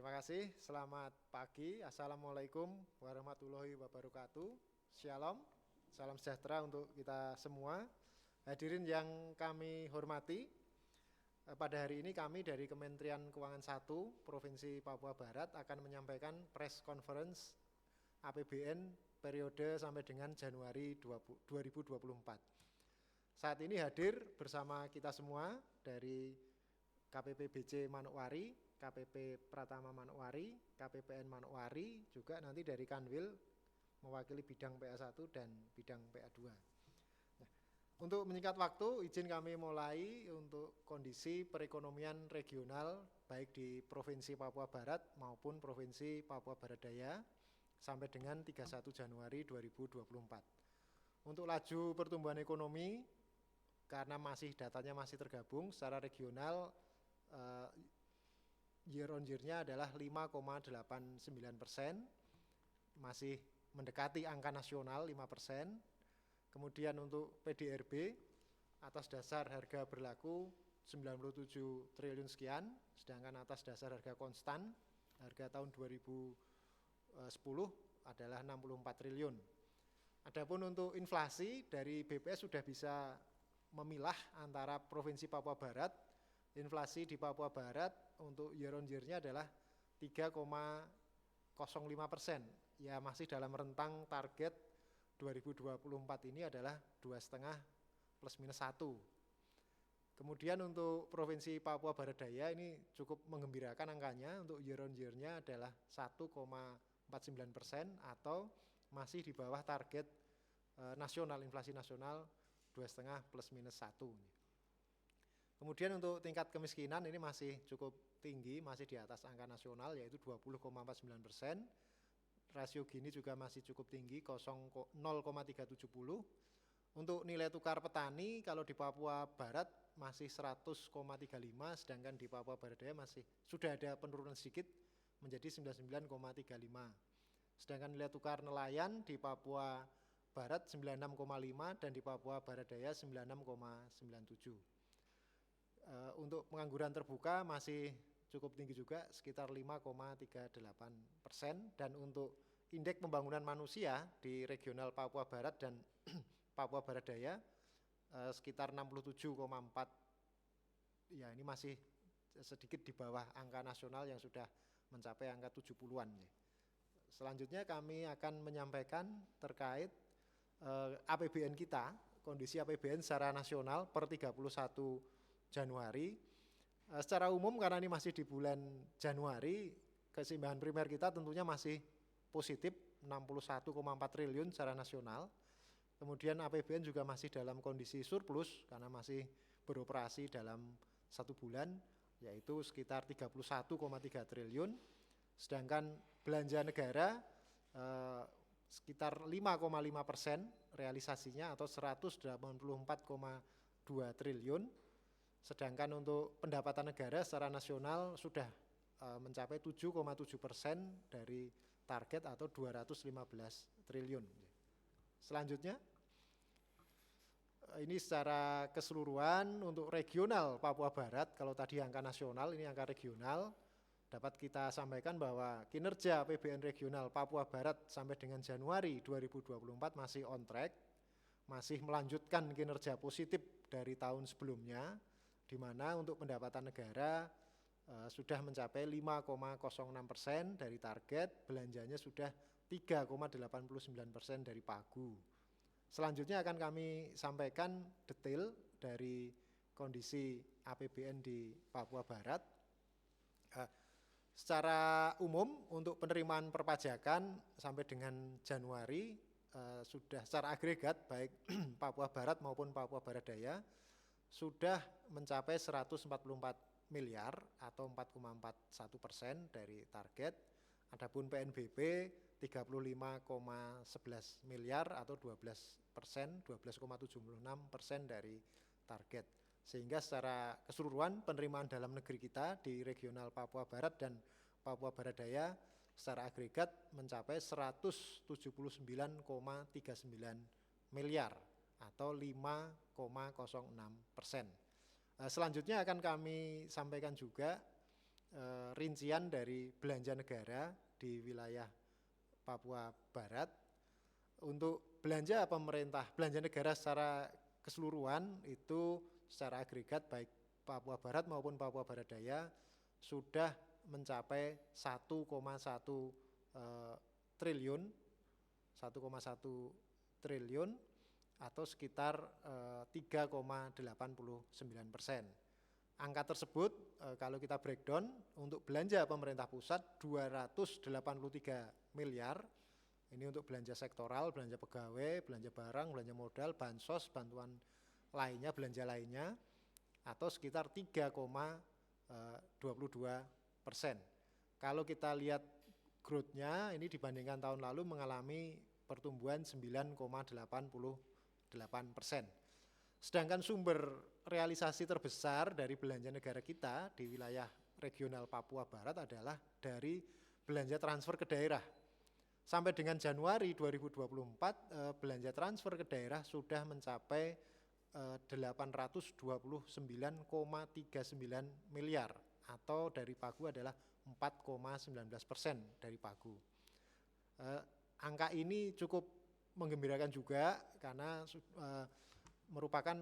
Terima kasih, selamat pagi. Assalamualaikum warahmatullahi wabarakatuh. Shalom, salam sejahtera untuk kita semua. Hadirin yang kami hormati, pada hari ini kami dari Kementerian Keuangan 1 Provinsi Papua Barat akan menyampaikan press conference APBN periode sampai dengan Januari 2024. Saat ini hadir bersama kita semua dari KPPBC Manokwari, KPP Pratama Manokwari, KPPN Manokwari, juga nanti dari Kanwil mewakili bidang PA1 dan bidang PA2. Nah, untuk menyingkat waktu, izin kami mulai untuk kondisi perekonomian regional baik di Provinsi Papua Barat maupun Provinsi Papua Barat Daya sampai dengan 31 Januari 2024. Untuk laju pertumbuhan ekonomi, karena datanya masih tergabung secara regional, year on year-nya adalah 5,89%, masih mendekati angka nasional 5%. Kemudian untuk PDRB atas dasar harga berlaku 97 triliun sekian, sedangkan atas dasar harga konstan harga tahun 2010 adalah 64 triliun. Adapun untuk inflasi dari BPS sudah bisa memilah antara Provinsi Papua Barat. Inflasi di Papua Barat untuk year on year-nya adalah 3,05%. Ya masih dalam rentang target 2024 ini adalah 2,5 plus minus 1. Kemudian untuk Provinsi Papua Barat Daya ini cukup menggembirakan angkanya, untuk year on year-nya adalah 1,49% atau masih di bawah target nasional, inflasi nasional 2,5 plus minus 1. Kemudian untuk tingkat kemiskinan ini masih cukup tinggi, masih di atas angka nasional yaitu 20,49%. Rasio Gini juga masih cukup tinggi, 0,370. Untuk nilai tukar petani kalau di Papua Barat masih 100,35, sedangkan di Papua Barat Daya masih sudah ada penurunan sedikit menjadi 99,35. Sedangkan nilai tukar nelayan di Papua Barat 96,5 dan di Papua Barat Daya 96,97. Untuk pengangguran terbuka masih cukup tinggi juga, sekitar 5,38%, dan untuk indeks pembangunan manusia di regional Papua Barat dan Papua Barat Daya sekitar 67,4. Ya, ini masih sedikit di bawah angka nasional yang sudah mencapai angka 70-an. Selanjutnya kami akan menyampaikan terkait APBN kita, kondisi APBN secara nasional per 31 Januari. Secara umum karena ini masih di bulan Januari, keseimbangan primer kita tentunya masih positif 61,4 triliun secara nasional. Kemudian APBN juga masih dalam kondisi surplus karena masih beroperasi dalam 1 bulan, yaitu sekitar 31,3 triliun. Sedangkan belanja negara sekitar 5,5% realisasinya atau 184,2 triliun. Sedangkan untuk pendapatan negara secara nasional sudah mencapai 7,7% dari target atau 215 triliun. Selanjutnya, ini secara keseluruhan untuk regional Papua Barat, kalau tadi angka nasional, ini angka regional, dapat kita sampaikan bahwa kinerja APBN regional Papua Barat sampai dengan Januari 2024 masih on track, masih melanjutkan kinerja positif dari tahun sebelumnya, di mana untuk pendapatan negara sudah mencapai 5,06% dari target, belanjanya sudah 3,89% dari pagu. Selanjutnya akan kami sampaikan detail dari kondisi APBN di Papua Barat. Secara umum untuk penerimaan perpajakan sampai dengan Januari sudah secara agregat baik Papua Barat maupun Papua Barat Daya sudah mencapai 144 miliar atau 4,41% dari target. Adapun PNBP 35,11 miliar atau 12%, 12,76% dari target. Sehingga secara keseluruhan penerimaan dalam negeri kita di regional Papua Barat dan Papua Barat Daya secara agregat mencapai 179,39 miliar atau 5,06%. Selanjutnya akan kami sampaikan juga rincian dari belanja negara di wilayah Papua Barat. Untuk belanja pemerintah, belanja negara secara keseluruhan itu secara agregat baik Papua Barat maupun Papua Barat Daya sudah mencapai 1,1 triliun, 1,1 triliun atau sekitar 3,89%. Angka tersebut kalau kita breakdown untuk belanja pemerintah pusat 283 miliar. Ini untuk belanja sektoral, belanja pegawai, belanja barang, belanja modal, bansos, bantuan lainnya, belanja lainnya, atau sekitar 3,22%. Kalau kita lihat growth-nya, ini dibandingkan tahun lalu mengalami pertumbuhan 9,88%. Sedangkan sumber realisasi terbesar dari belanja negara kita di wilayah regional Papua Barat adalah dari belanja transfer ke daerah. Sampai dengan Januari 2024 belanja transfer ke daerah sudah mencapai 829,39 miliar atau dari pagu adalah 4,19% dari pagu. Angka ini cukup menggembirakan juga karena merupakan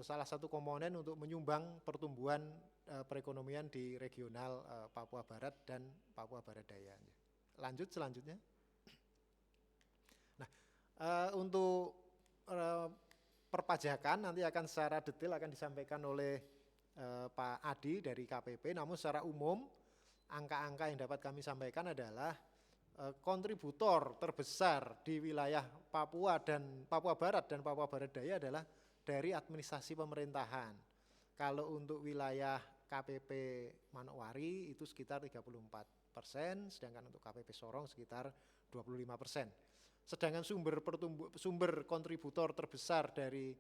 salah satu komponen untuk menyumbang pertumbuhan perekonomian di regional Papua Barat dan Papua Barat Daya. Lanjut selanjutnya. Nah, untuk perpajakan nanti akan secara detail akan disampaikan oleh Pak Adi dari KPP, namun secara umum angka-angka yang dapat kami sampaikan adalah kontributor terbesar di wilayah Papua dan Papua Barat dan Papua Barat Daya adalah dari administrasi pemerintahan. Kalau untuk wilayah KPP Manokwari itu sekitar 34%, sedangkan untuk KPP Sorong sekitar 25%. Sedangkan sumber kontributor terbesar dari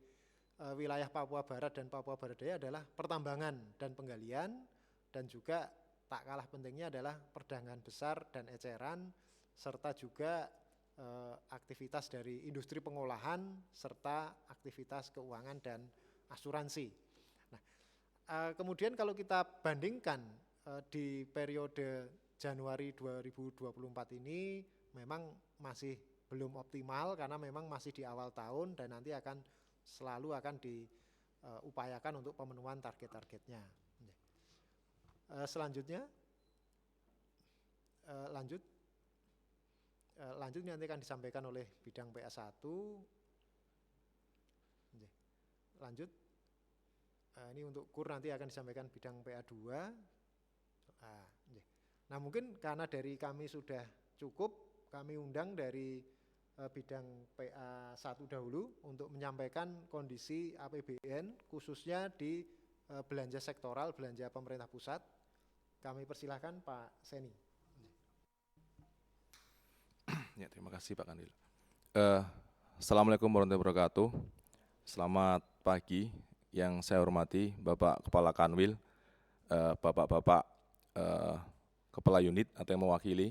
wilayah Papua Barat dan Papua Barat Daya adalah pertambangan dan penggalian, dan juga tak kalah pentingnya adalah perdagangan besar dan eceran, serta juga aktivitas dari industri pengolahan, serta aktivitas keuangan dan asuransi. Nah, kemudian kalau kita bandingkan di periode Januari 2024 ini memang masih belum optimal karena memang masih di awal tahun dan nanti akan selalu diupayakan untuk pemenuhan target-targetnya. Selanjutnya, lanjut nanti akan disampaikan oleh bidang PA1. Lanjut, ini untuk KUR nanti akan disampaikan bidang PA2. Nah, mungkin karena dari kami sudah cukup, kami undang dari bidang PA1 dahulu untuk menyampaikan kondisi APBN khususnya di belanja sektoral, belanja pemerintah pusat. Kami persilahkan Pak Seni. Ya, terima kasih Pak Kandil. Assalamualaikum warahmatullahi wabarakatuh. Selamat pagi yang saya hormati Bapak Kepala Kanwil, Bapak-Bapak Kepala Unit atau yang mewakili,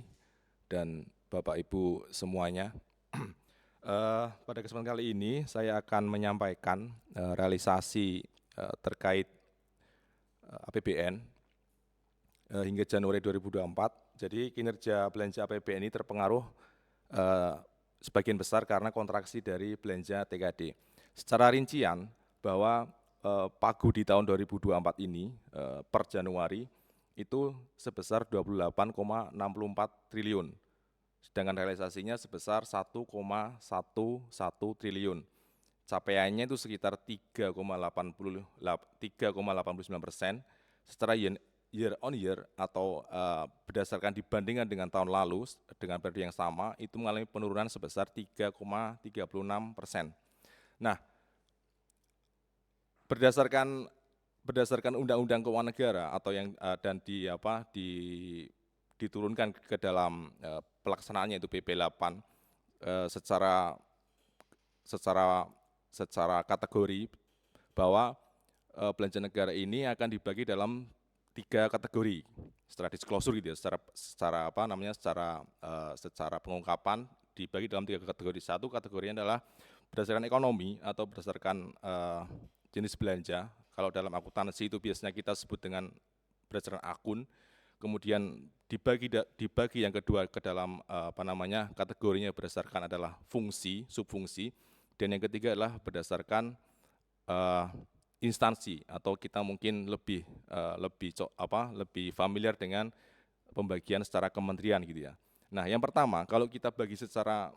dan Bapak Ibu semuanya. Pada kesempatan kali ini saya akan menyampaikan realisasi terkait APBN hingga Januari 2024. Jadi kinerja belanja APBN ini terpengaruh sebagian besar karena kontraksi dari belanja TKD. Secara rincian bahwa pagu di tahun 2024 ini per Januari itu sebesar 28,64 triliun. Sedangkan realisasinya sebesar 1,11 triliun. Capaiannya itu sekitar 3,89%. Secara year on year atau berdasarkan dibandingkan dengan tahun lalu dengan periode yang sama itu mengalami penurunan sebesar 3,36%. Nah, berdasarkan Undang-Undang Keuangan Negara atau yang diturunkan ke dalam pelaksanaannya itu PP 8 secara kategori bahwa belanja negara ini akan dibagi dalam 3 kategori secara disclosure gitu ya, secara pengungkapan dibagi dalam 3 kategori. Satu kategorinya adalah berdasarkan ekonomi atau berdasarkan jenis belanja. Kalau dalam akuntansi itu biasanya kita sebut dengan berdasarkan akun. kemudian dibagi yang kedua ke dalam kategorinya berdasarkan adalah fungsi, subfungsi, dan yang ketiga adalah berdasarkan instansi, atau kita mungkin lebih familiar dengan pembagian secara kementerian gitu ya. Nah, yang pertama, kalau kita bagi secara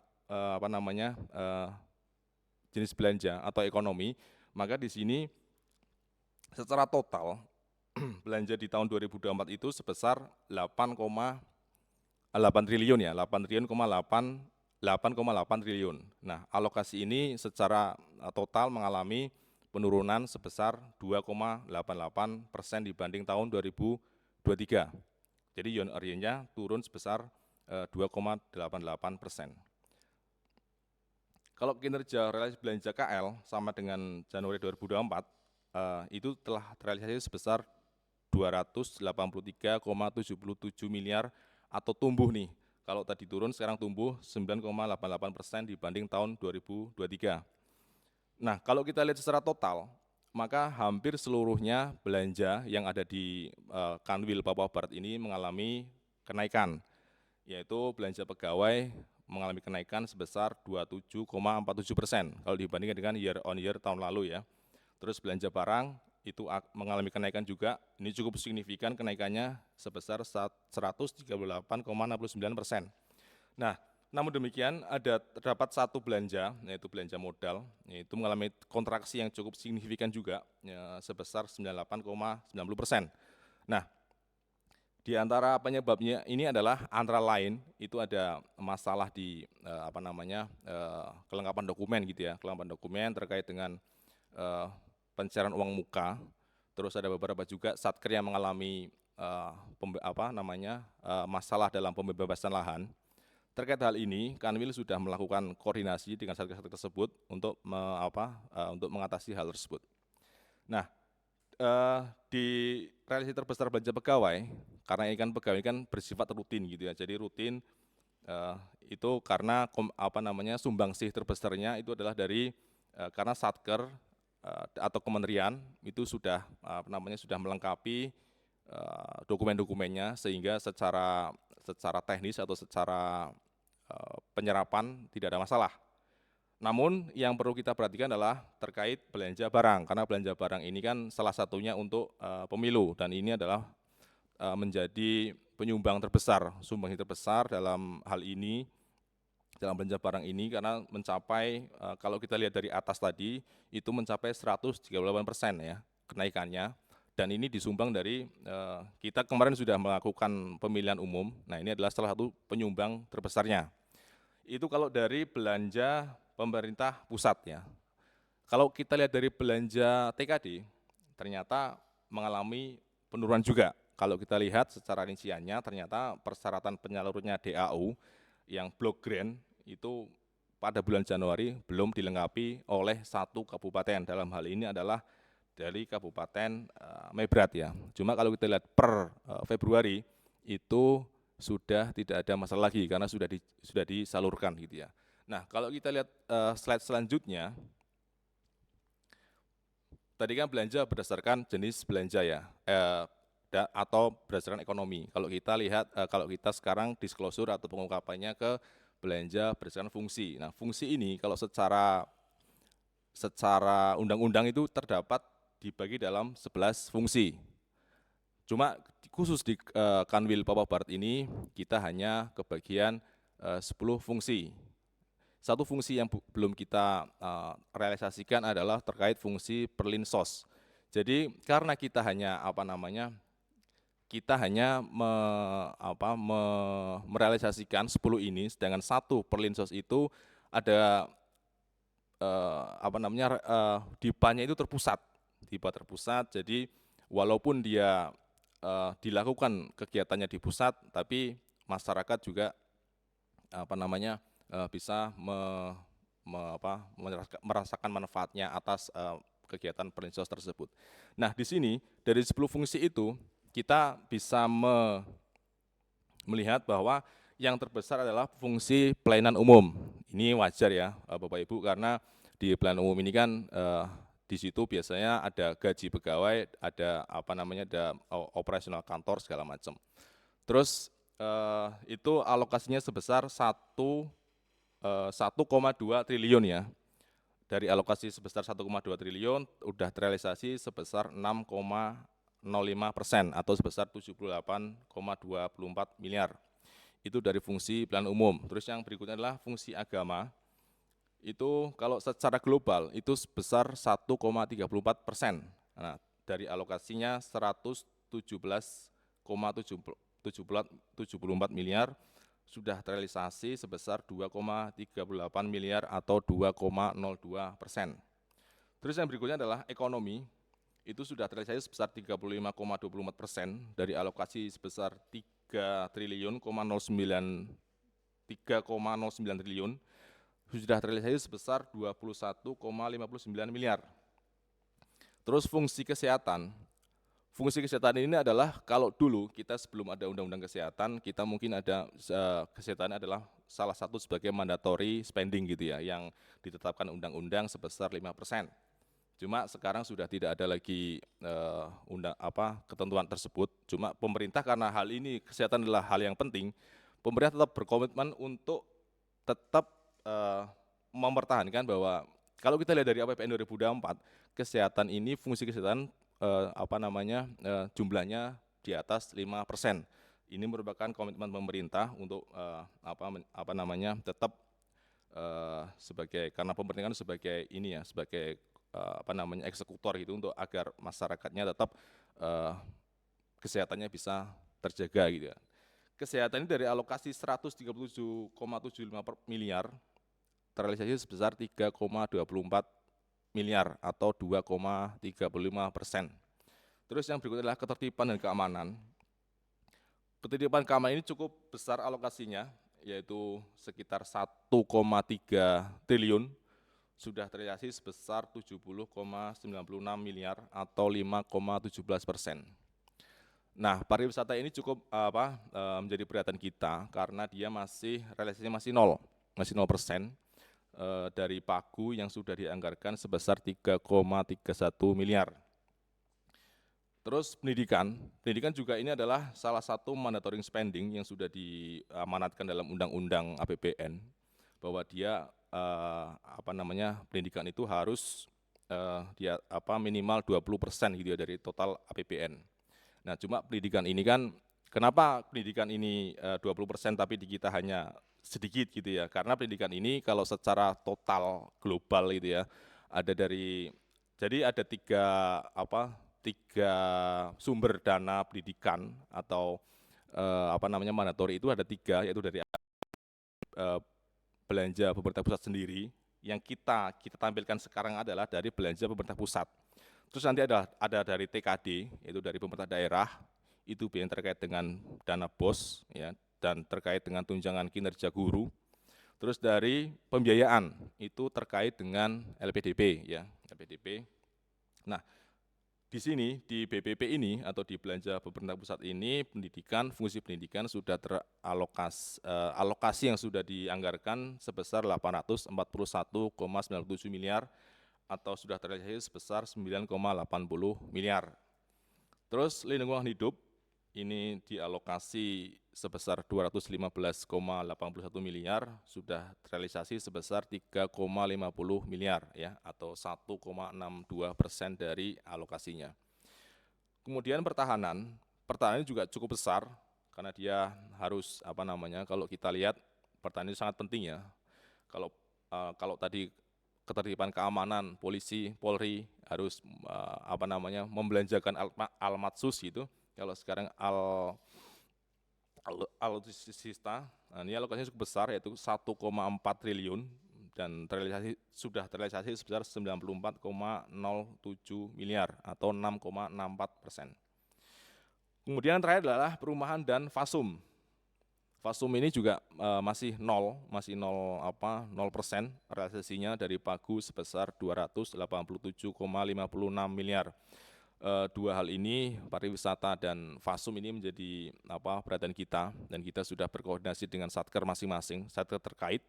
jenis belanja atau ekonomi, maka di sini secara total belanja di tahun 2024 itu sebesar 8,8 triliun ya, 8,8 triliun. Nah, alokasi ini secara total mengalami penurunan sebesar 2,88% dibanding tahun 2023. Jadi year on year-nya turun sebesar 2,88%. Kalau kinerja realisasi belanja KL sama dengan Januari 2024, itu telah terrealisasi sebesar 283,77 miliar atau tumbuh nih. Kalau tadi turun, sekarang tumbuh 9,88% dibanding tahun 2023. Nah, kalau kita lihat secara total, maka hampir seluruhnya belanja yang ada di Kanwil Papua Barat ini mengalami kenaikan, yaitu belanja pegawai mengalami kenaikan sebesar 27,47% kalau dibandingkan dengan year on year tahun lalu ya. Terus belanja barang itu mengalami kenaikan juga, ini cukup signifikan kenaikannya sebesar 138,69%. Nah, namun demikian terdapat satu belanja, yaitu belanja modal, yaitu mengalami kontraksi yang cukup signifikan juga, ya, sebesar 98,90%. Nah, di antara penyebabnya ini adalah antara lain itu ada masalah di kelengkapan dokumen gitu ya, kelengkapan dokumen terkait dengan pencairan uang muka, terus ada beberapa juga satker yang mengalami masalah dalam pembebasan lahan. Terkait hal ini, Kanwil sudah melakukan koordinasi dengan satker-satker tersebut untuk mengatasi hal tersebut. Nah, di realisasi terbesar belanja pegawai, karena ini kan pegawai kan bersifat rutin gitu ya, jadi rutin itu karena sumbangsih terbesarnya itu adalah dari karena satker atau kementerian itu sudah sudah melengkapi dokumen-dokumennya sehingga secara teknis atau secara penyerapan tidak ada masalah. Namun yang perlu kita perhatikan adalah terkait belanja barang, karena belanja barang ini kan salah satunya untuk pemilu, dan ini adalah menjadi penyumbang terbesar, sumbangsi terbesar dalam hal ini, dalam belanja barang ini, karena mencapai, kalau kita lihat dari atas tadi, itu mencapai 138% ya kenaikannya, dan ini disumbang dari, kita kemarin sudah melakukan pemilihan umum, nah ini adalah salah satu penyumbang terbesarnya. Itu kalau dari belanja pemerintah pusat ya. Kalau kita lihat dari belanja TKD, ternyata mengalami penurunan juga. Kalau kita lihat secara rinciannya, ternyata persyaratan penyalurnya DAU yang blok grant itu pada bulan Januari belum dilengkapi oleh satu kabupaten. Dalam hal ini adalah dari Kabupaten Mebrat ya. Cuma kalau kita lihat per Februari itu sudah tidak ada masalah lagi karena sudah disalurkan gitu ya. Nah, kalau kita lihat slide selanjutnya, tadi kan belanja berdasarkan jenis belanja ya, atau berdasarkan ekonomi. Kalau kita lihat, kalau kita sekarang disclosure atau pengungkapannya ke belanja berdasarkan fungsi. Nah, fungsi ini kalau secara undang-undang itu terdapat dibagi dalam 11 fungsi. Cuma khusus di Kanwil Papua Barat ini kita hanya kebagian 10 fungsi. Satu fungsi yang belum kita realisasikan adalah terkait fungsi perlinsos. Jadi karena kita hanya merealisasikan 10 ini, sedangkan satu perlinsos itu ada dipanya itu terpusat, jadi walaupun dia dilakukan kegiatannya di pusat, tapi masyarakat juga bisa merasakan manfaatnya atas kegiatan perlinsos tersebut. Nah, di sini dari 10 fungsi itu kita bisa melihat bahwa yang terbesar adalah fungsi pelayanan umum. Ini wajar ya Bapak Ibu, karena di pelayanan umum ini kan di situ biasanya ada gaji pegawai, ada ada operasional kantor segala macam. Terus itu alokasinya sebesar 1,2 triliun ya. Dari alokasi sebesar 1,2 triliun udah terrealisasi sebesar 6,05% atau sebesar 78,24 miliar. Itu dari fungsi pelayanan umum. Terus yang berikutnya adalah fungsi agama. Itu kalau secara global itu sebesar 1,34%. Nah, dari alokasinya 117,74 miliar sudah terrealisasi sebesar 2,38 miliar atau 2,02%. Terus yang berikutnya adalah ekonomi, itu sudah terrealisasi sebesar 35,24% dari alokasi sebesar 3,09 triliun sudah terrealisasi sebesar 21,59 miliar. Terus fungsi kesehatan ini adalah kalau dulu kita sebelum ada undang-undang kesehatan, kita mungkin ada kesehatan adalah salah satu sebagai mandatory spending gitu ya, yang ditetapkan undang-undang sebesar 5%. Cuma sekarang sudah tidak ada lagi ketentuan tersebut. Cuma pemerintah karena hal ini kesehatan adalah hal yang penting, pemerintah tetap berkomitmen untuk tetap mempertahankan bahwa kalau kita lihat dari APBN 2024, kesehatan ini fungsi kesehatan jumlahnya di atas 5%. Ini merupakan komitmen pemerintah untuk tetap sebagai, karena pemerintah kan sebagai ini ya, sebagai eksekutor gitu, untuk agar masyarakatnya tetap kesehatannya bisa terjaga gitu ya. Kesehatan ini dari alokasi 137,75 miliar terrealisasi sebesar 3,24 miliar atau 2,35%. Terus yang berikutnya adalah ketertiban dan keamanan. Ketertiban keamanan ini cukup besar alokasinya, yaitu sekitar 1,3 triliun, sudah terrealisasi sebesar 70,96 miliar atau 5,17%. Nah, pariwisata ini cukup menjadi perhatian kita karena dia realisasinya masih 0%. Dari pagu yang sudah dianggarkan sebesar 3,31 miliar. Terus pendidikan juga ini adalah salah satu mandatory spending yang sudah diamanatkan dalam Undang-Undang APBN, bahwa dia pendidikan itu harus minimal 20% gitu ya dari total APBN. Nah, cuma pendidikan ini kan, kenapa pendidikan ini 20% tapi di kita hanya sedikit gitu ya, karena pendidikan ini kalau secara total global gitu ya, jadi ada tiga sumber dana pendidikan atau mandatory itu ada 3, yaitu dari belanja pemerintah pusat sendiri, yang kita tampilkan sekarang adalah dari belanja pemerintah pusat. Terus nanti ada dari TKD, yaitu dari pemerintah daerah, itu yang terkait dengan dana BOS ya, dan terkait dengan tunjangan kinerja guru. Terus dari pembiayaan itu terkait dengan LPDP ya, LPDP. Nah, di sini di BPP ini atau di belanja pemerintah pusat ini, fungsi pendidikan sudah alokasi yang sudah dianggarkan sebesar 841,97 miliar atau sudah terrealisasi sebesar 9,80 miliar. Terus lingkungan hidup ini dialokasi sebesar 215,81 miliar, sudah terrealisasi sebesar 3,50 miliar ya, atau 1,62% dari alokasinya. Kemudian pertahanan juga cukup besar karena dia harus kalau kita lihat pertahanan itu sangat penting ya. Kalau tadi ketertiban keamanan, polisi, Polri harus membelanjakan Almatsus gitu. Kalau sekarang alutsista, ini alokasinya cukup besar, yaitu 1,4 triliun dan sudah terrealisasi sebesar 94,07 miliar atau 6,64%. Kemudian terakhir adalah perumahan dan Fasum. Fasum ini juga masih 0%, realisasinya dari pagu sebesar 287,56 miliar. Dua hal ini, pariwisata dan Fasum ini menjadi perhatian kita, dan kita sudah berkoordinasi dengan satker masing-masing, satker terkait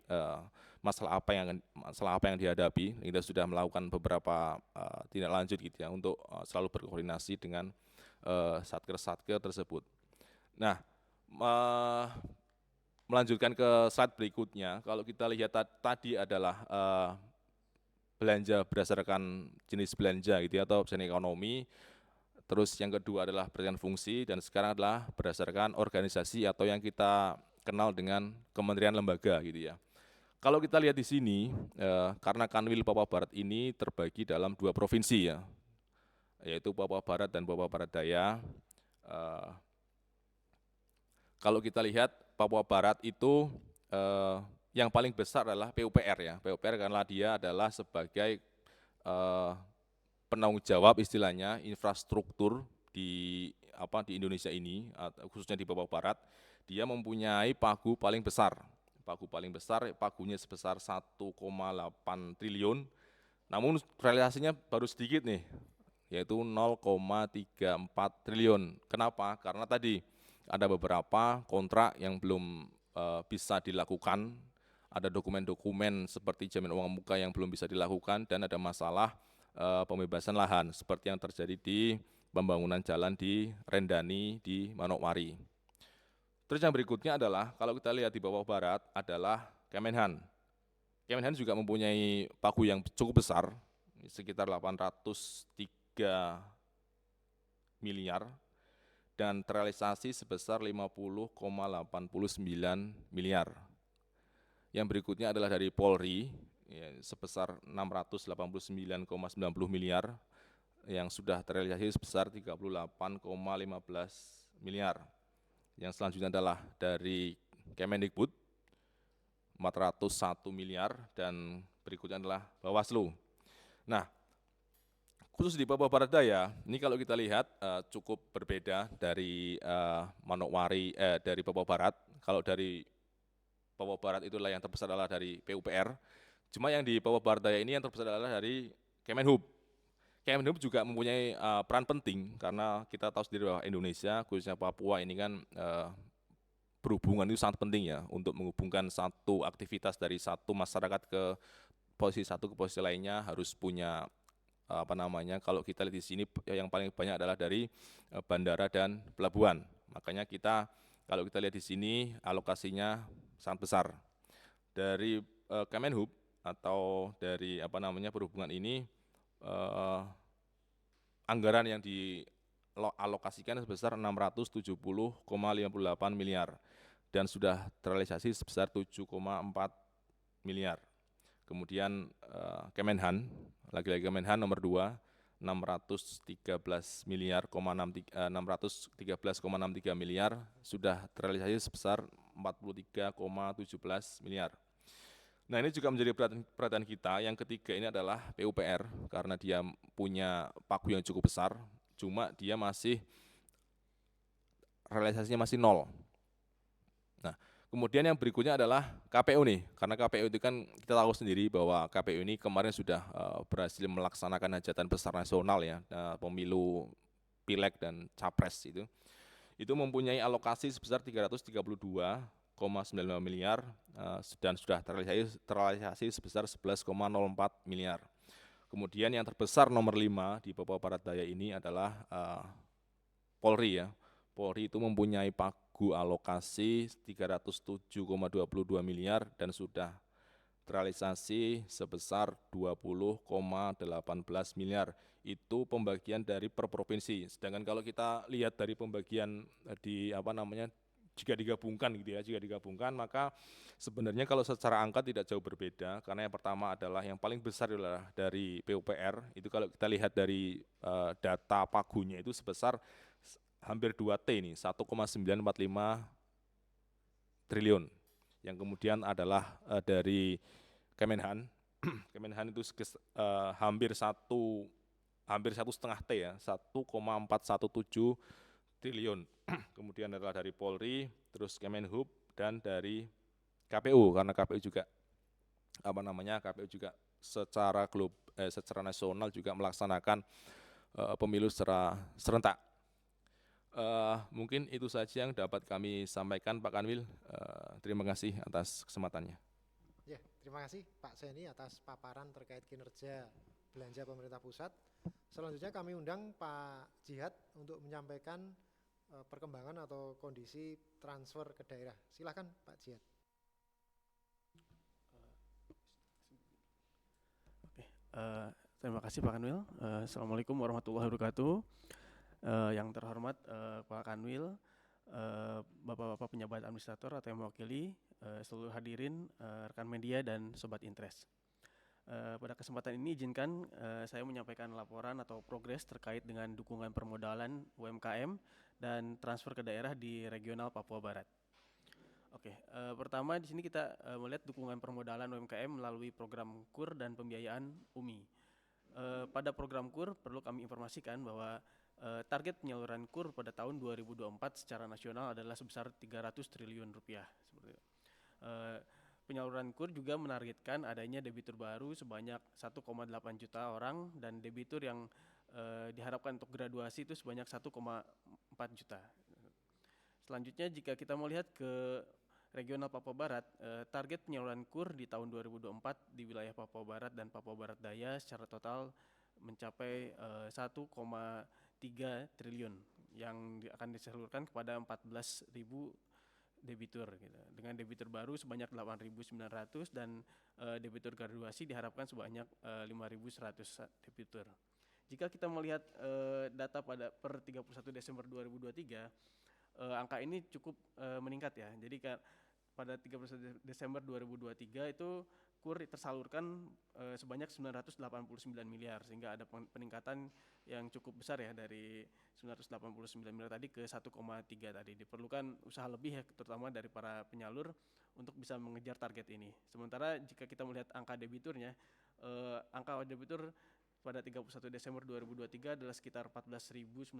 masalah apa yang dihadapi. Kita sudah melakukan beberapa tindak lanjut gitu ya, untuk selalu berkoordinasi dengan satker-satker tersebut. Nah, Melanjutkan ke slide berikutnya, kalau kita lihat tadi adalah belanja berdasarkan jenis belanja gitu ya, atau jenis ekonomi. Terus yang kedua adalah berdasarkan fungsi, dan sekarang adalah berdasarkan organisasi atau yang kita kenal dengan kementerian lembaga gitu ya. Kalau kita lihat di sini, karena Kanwil Papua Barat ini terbagi dalam 2 provinsi ya, yaitu Papua Barat dan Papua Barat Daya. Kalau kita lihat Papua Barat itu yang paling besar adalah PUPR ya. PUPR karena dia adalah sebagai penanggung jawab istilahnya infrastruktur di Indonesia ini, khususnya di Papua Barat. Dia mempunyai pagu paling besar. Pagunya sebesar 1,8 triliun. Namun realisasinya baru sedikit nih, yaitu 0,34 triliun. Kenapa? Karena tadi ada beberapa kontrak yang belum bisa dilakukan, ada dokumen-dokumen seperti jaminan uang muka yang belum bisa dilakukan, dan ada masalah pembebasan lahan seperti yang terjadi di pembangunan jalan di Rendani, di Manokwari. Terus yang berikutnya adalah kalau kita lihat di Papua Barat adalah Kemenhan. Kemenhan juga mempunyai pagu yang cukup besar, sekitar 803 miliar, dan terrealisasi sebesar 50,89 miliar. Yang berikutnya adalah dari Polri, ya, sebesar 689,90 miliar, yang sudah terrealisasi sebesar 38,15 miliar. Yang selanjutnya adalah dari Kemendikbud, 401 miliar, dan berikutnya adalah Bawaslu. Nah, khusus di Papua Barat Daya, ini kalau kita lihat cukup berbeda dari Manokwari, dari Papua Barat. Kalau dari Papua Barat itulah yang terbesar adalah dari PUPR. Cuma yang di Papua Barat Daya ini yang terbesar adalah dari Kemenhub. Kemenhub juga mempunyai peran penting karena kita tahu sendiri bahwa Indonesia, khususnya Papua ini kan berhubungan itu sangat penting ya untuk menghubungkan satu aktivitas dari satu masyarakat ke posisi satu ke posisi lainnya harus punya kalau kita lihat di sini yang paling banyak adalah dari bandara dan pelabuhan. Makanya kalau kita lihat di sini alokasinya sangat besar. Dari Kemenhub atau dari perhubungan ini, anggaran yang dialokasikan sebesar 670,58 miliar dan sudah terrealisasi sebesar 7,4 miliar. Kemudian Kemenhan, lagi-lagi Kemenhan nomor 2, 613,63 miliar, sudah terrealisasi sebesar 43,17 miliar. Nah, ini juga menjadi perhatian kita. Yang ketiga ini adalah PUPR, karena dia punya pagu yang cukup besar, cuma dia realisasinya masih 0. Nah, kemudian yang berikutnya adalah KPU nih, karena KPU itu kan kita tahu sendiri bahwa KPU ini kemarin sudah berhasil melaksanakan hajatan besar nasional ya, pemilu Pileg dan Capres itu mempunyai alokasi sebesar 332,95 miliar dan sudah terrealisasi sebesar 11,04 miliar. Kemudian yang terbesar nomor 5 di Papua Barat Daya ini adalah Polri ya. Polri itu mempunyai pagu alokasi 307,22 miliar dan sudah terrealisasi sebesar 20,18 miliar. Itu pembagian dari per provinsi. Sedangkan kalau kita lihat dari pembagian jika digabungkan maka sebenarnya kalau secara angka tidak jauh berbeda, karena yang pertama adalah yang paling besar adalah dari PUPR. Itu kalau kita lihat dari data pagunya itu sebesar hampir 2T nih, 1,945 triliun. Yang kemudian adalah dari Kemenhan. Kemenhan itu hampir 1,5 T ya, 1,417 triliun. Kemudian adalah dari Polri, terus Kemenhub, dan dari KPU, karena KPU juga secara nasional juga melaksanakan pemilu secara serentak. Mungkin itu saja yang dapat kami sampaikan, Pak Kanwil. Terima kasih atas kesempatannya. Ya, terima kasih Pak Seni atas paparan terkait kinerja belanja pemerintah pusat. Selanjutnya kami undang Pak Jihad untuk menyampaikan perkembangan atau kondisi transfer ke daerah. Silahkan Pak Jiat. Terima kasih Pak Kanwil. Assalamualaikum warahmatullahi wabarakatuh. Yang terhormat Pak Kanwil, Bapak-bapak penjabat administrator atau yang mewakili, seluruh hadirin, rekan media dan sobat interest. Pada kesempatan ini izinkan saya menyampaikan laporan atau progres terkait dengan dukungan permodalan UMKM dan transfer ke daerah di regional Papua Barat. Oke, pertama di sini kita melihat dukungan permodalan UMKM melalui program KUR dan pembiayaan UMI. Pada program KUR perlu kami informasikan bahwa target penyaluran KUR pada tahun 2024 secara nasional adalah sebesar 300 triliun rupiah. Seperti itu. Penyaluran KUR juga menargetkan adanya debitur baru sebanyak 1,8 juta orang dan debitur yang diharapkan untuk graduasi itu sebanyak 1,4 juta. Selanjutnya jika kita melihat ke regional Papua Barat, target penyaluran KUR di tahun 2024 di wilayah Papua Barat dan Papua Barat Daya secara total mencapai 1,3 triliun yang akan disalurkan kepada 14.000 debitur gitu. Dengan debitur baru sebanyak 8.900 dan debitur graduasi diharapkan sebanyak 5.100 debitur. Jika kita melihat data pada per 31 Desember 2023, angka ini cukup meningkat ya. Jadi pada 31 Desember 2023 itu KUR tersalurkan sebanyak 989 miliar sehingga ada peningkatan yang cukup besar ya dari 989 miliar tadi ke 1,3 tadi. Diperlukan usaha lebih ya terutama dari para penyalur untuk bisa mengejar target ini. Sementara jika kita melihat angka debiturnya, angka debitur pada 31 Desember 2023 adalah sekitar 14.930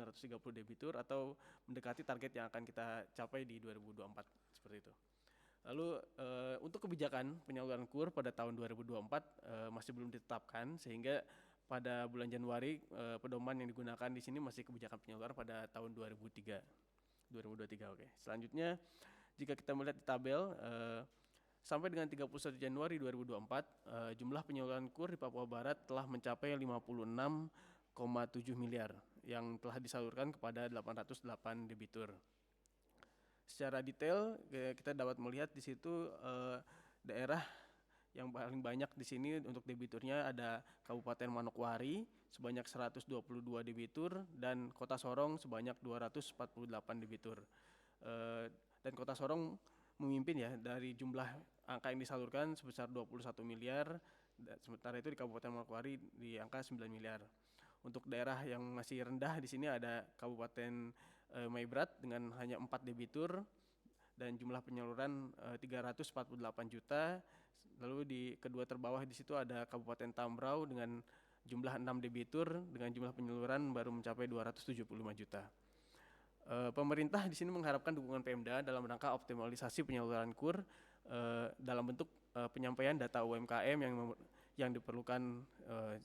debitur atau mendekati target yang akan kita capai di 2024 seperti itu. Lalu untuk kebijakan penyaluran KUR pada tahun 2024 masih belum ditetapkan sehingga pada bulan Januari pedoman yang digunakan di sini masih kebijakan penyaluran pada tahun 2023. Oke. Selanjutnya jika kita melihat di tabel sampai dengan 31 Januari 2024 jumlah penyaluran KUR di Papua Barat telah mencapai 56,7 miliar yang telah disalurkan kepada 808 debitur. Secara detail kita dapat melihat di situ daerah yang paling banyak di sini untuk debiturnya ada Kabupaten Manokwari sebanyak 122 debitur dan Kota Sorong sebanyak 248 debitur. Dan Kota Sorong memimpin ya dari jumlah angka yang disalurkan sebesar 21 miliar, sementara itu di Kabupaten Manokwari di angka 9 miliar. Untuk daerah yang masih rendah di sini ada Kabupaten Maibrat dengan hanya 4 debitur dan jumlah penyaluran 348 juta. Lalu di kedua terbawah di situ ada Kabupaten Tambrau dengan jumlah 6 debitur dengan jumlah penyaluran baru mencapai 275 juta. Pemerintah di sini mengharapkan dukungan Pemda dalam rangka optimalisasi penyaluran KUR dalam bentuk penyampaian data UMKM yang diperlukan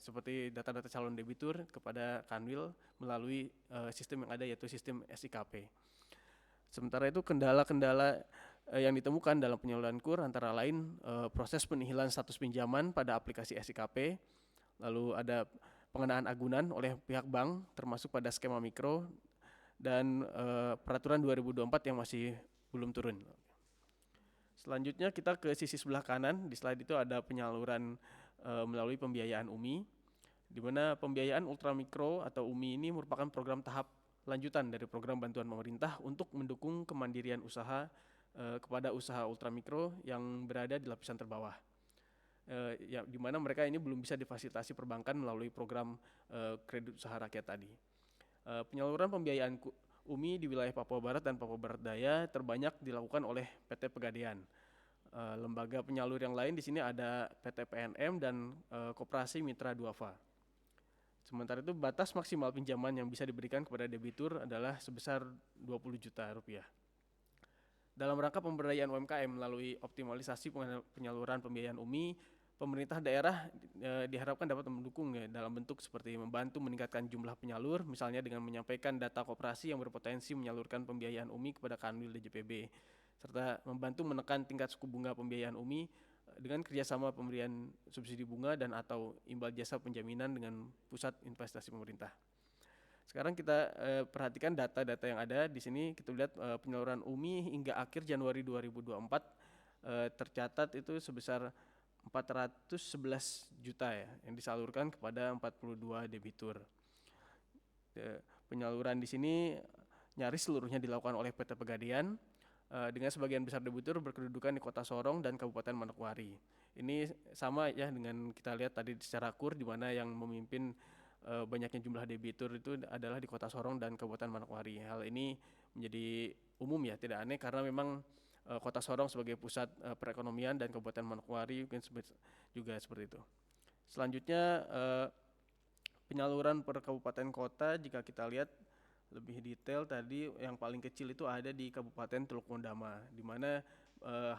seperti data-data calon debitur kepada Kanwil melalui sistem yang ada yaitu sistem SIKP. Sementara itu kendala-kendala yang ditemukan dalam penyaluran KUR antara lain proses penihilan status pinjaman pada aplikasi SIKP, lalu ada pengenaan agunan oleh pihak bank termasuk pada skema mikro dan peraturan 2024 yang masih belum turun. Selanjutnya kita ke sisi sebelah kanan, di slide itu ada penyaluran melalui pembiayaan UMI, di mana pembiayaan ultramikro atau UMI ini merupakan program tahap lanjutan dari program bantuan pemerintah untuk mendukung kemandirian usaha kepada usaha ultramikro yang berada di lapisan terbawah. Di mana mereka ini belum bisa difasilitasi perbankan melalui program kredit usaha rakyat tadi. Penyaluran pembiayaan UMI di wilayah Papua Barat dan Papua Barat Daya terbanyak dilakukan oleh PT Pegadaian. Lembaga penyalur yang lain di sini ada PT PNM dan Koperasi Mitra Duafa. Sementara itu batas maksimal pinjaman yang bisa diberikan kepada debitur adalah sebesar 20 juta rupiah. Dalam rangka pemberdayaan UMKM melalui optimalisasi penyaluran pembiayaan UMI, pemerintah daerah diharapkan dapat mendukung dalam bentuk seperti membantu meningkatkan jumlah penyalur, misalnya dengan menyampaikan data koperasi yang berpotensi menyalurkan pembiayaan UMI kepada Kanwil DJPB, serta membantu menekan tingkat suku bunga pembiayaan UMI dengan kerjasama pemberian subsidi bunga dan atau imbal jasa penjaminan dengan pusat investasi pemerintah. Sekarang kita perhatikan data-data yang ada di sini. Kita lihat penyaluran UMI hingga akhir Januari 2024 tercatat itu sebesar 411 juta ya, yang disalurkan kepada 42 debitur. Penyaluran di sini nyaris seluruhnya dilakukan oleh PT Pegadaian, dengan sebagian besar debitur berkedudukan di Kota Sorong dan Kabupaten Manokwari. Ini sama ya dengan kita lihat tadi secara kur, di mana yang memimpin banyaknya jumlah debitur itu adalah di Kota Sorong dan Kabupaten Manokwari. Hal ini menjadi umum ya, tidak aneh karena memang Kota Sorong sebagai pusat perekonomian dan Kabupaten Manokwari mungkin juga seperti itu. Selanjutnya penyaluran per kabupaten kota, jika kita lihat lebih detail tadi yang paling kecil itu ada di Kabupaten Teluk Mondama, di mana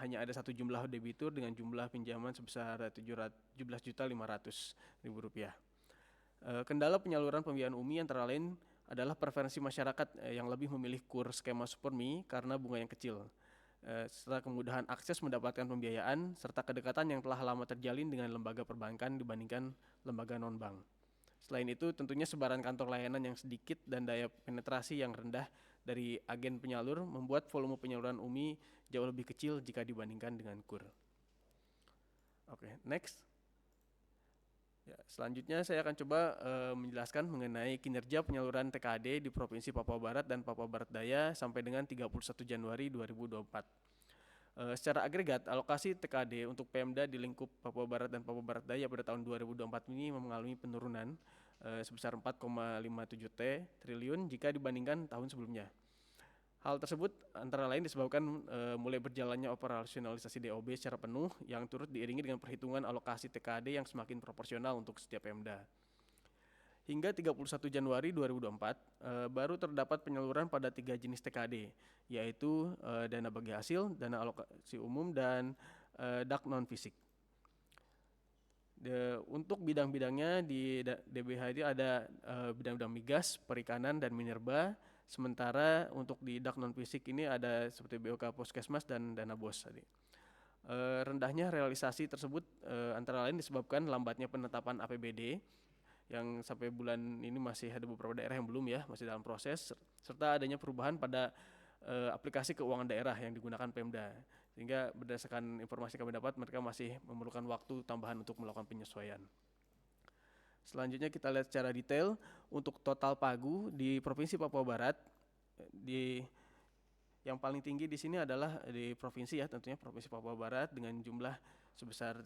hanya ada satu jumlah debitur dengan jumlah pinjaman sebesar Rp17.500.000. Kendala penyaluran pembiayaan UMI antara lain adalah preferensi masyarakat yang lebih memilih kur skema Supermi karena bunga yang kecil, serta kemudahan akses mendapatkan pembiayaan, serta kedekatan yang telah lama terjalin dengan lembaga perbankan dibandingkan lembaga non-bank. Selain itu, tentunya sebaran kantor layanan yang sedikit dan daya penetrasi yang rendah dari agen penyalur membuat volume penyaluran UMI jauh lebih kecil jika dibandingkan dengan kur. Oke, next. Ya, selanjutnya saya akan coba menjelaskan mengenai kinerja penyaluran TKD di Provinsi Papua Barat dan Papua Barat Daya sampai dengan 31 Januari 2024. Secara agregat, alokasi TKD untuk Pemda di lingkup Papua Barat dan Papua Barat Daya pada tahun 2024 ini mengalami penurunan sebesar 4,57 triliun jika dibandingkan tahun sebelumnya. Hal tersebut antara lain disebabkan mulai berjalannya operasionalisasi DOB secara penuh yang turut diiringi dengan perhitungan alokasi TKD yang semakin proporsional untuk setiap Pemda. Hingga 31 Januari 2024 baru terdapat penyaluran pada 3 jenis TKD, yaitu dana bagi hasil, dana alokasi umum, dan DAK non-fisik. Untuk bidang-bidangnya di DBH itu ada bidang-bidang migas, perikanan, dan minerba. Sementara untuk di DAK non-fisik ini ada seperti BOK Puskesmas dan dana BOS tadi. Rendahnya realisasi tersebut antara lain disebabkan lambatnya penetapan APBD yang sampai bulan ini masih ada beberapa daerah yang belum ya, masih dalam proses, serta adanya perubahan pada aplikasi keuangan daerah yang digunakan Pemda. Sehingga berdasarkan informasi kami dapat, mereka masih memerlukan waktu tambahan untuk melakukan penyesuaian. Selanjutnya kita lihat secara detail untuk total pagu di Provinsi Papua Barat. Yang paling tinggi di sini adalah di provinsi ya, tentunya Provinsi Papua Barat dengan jumlah sebesar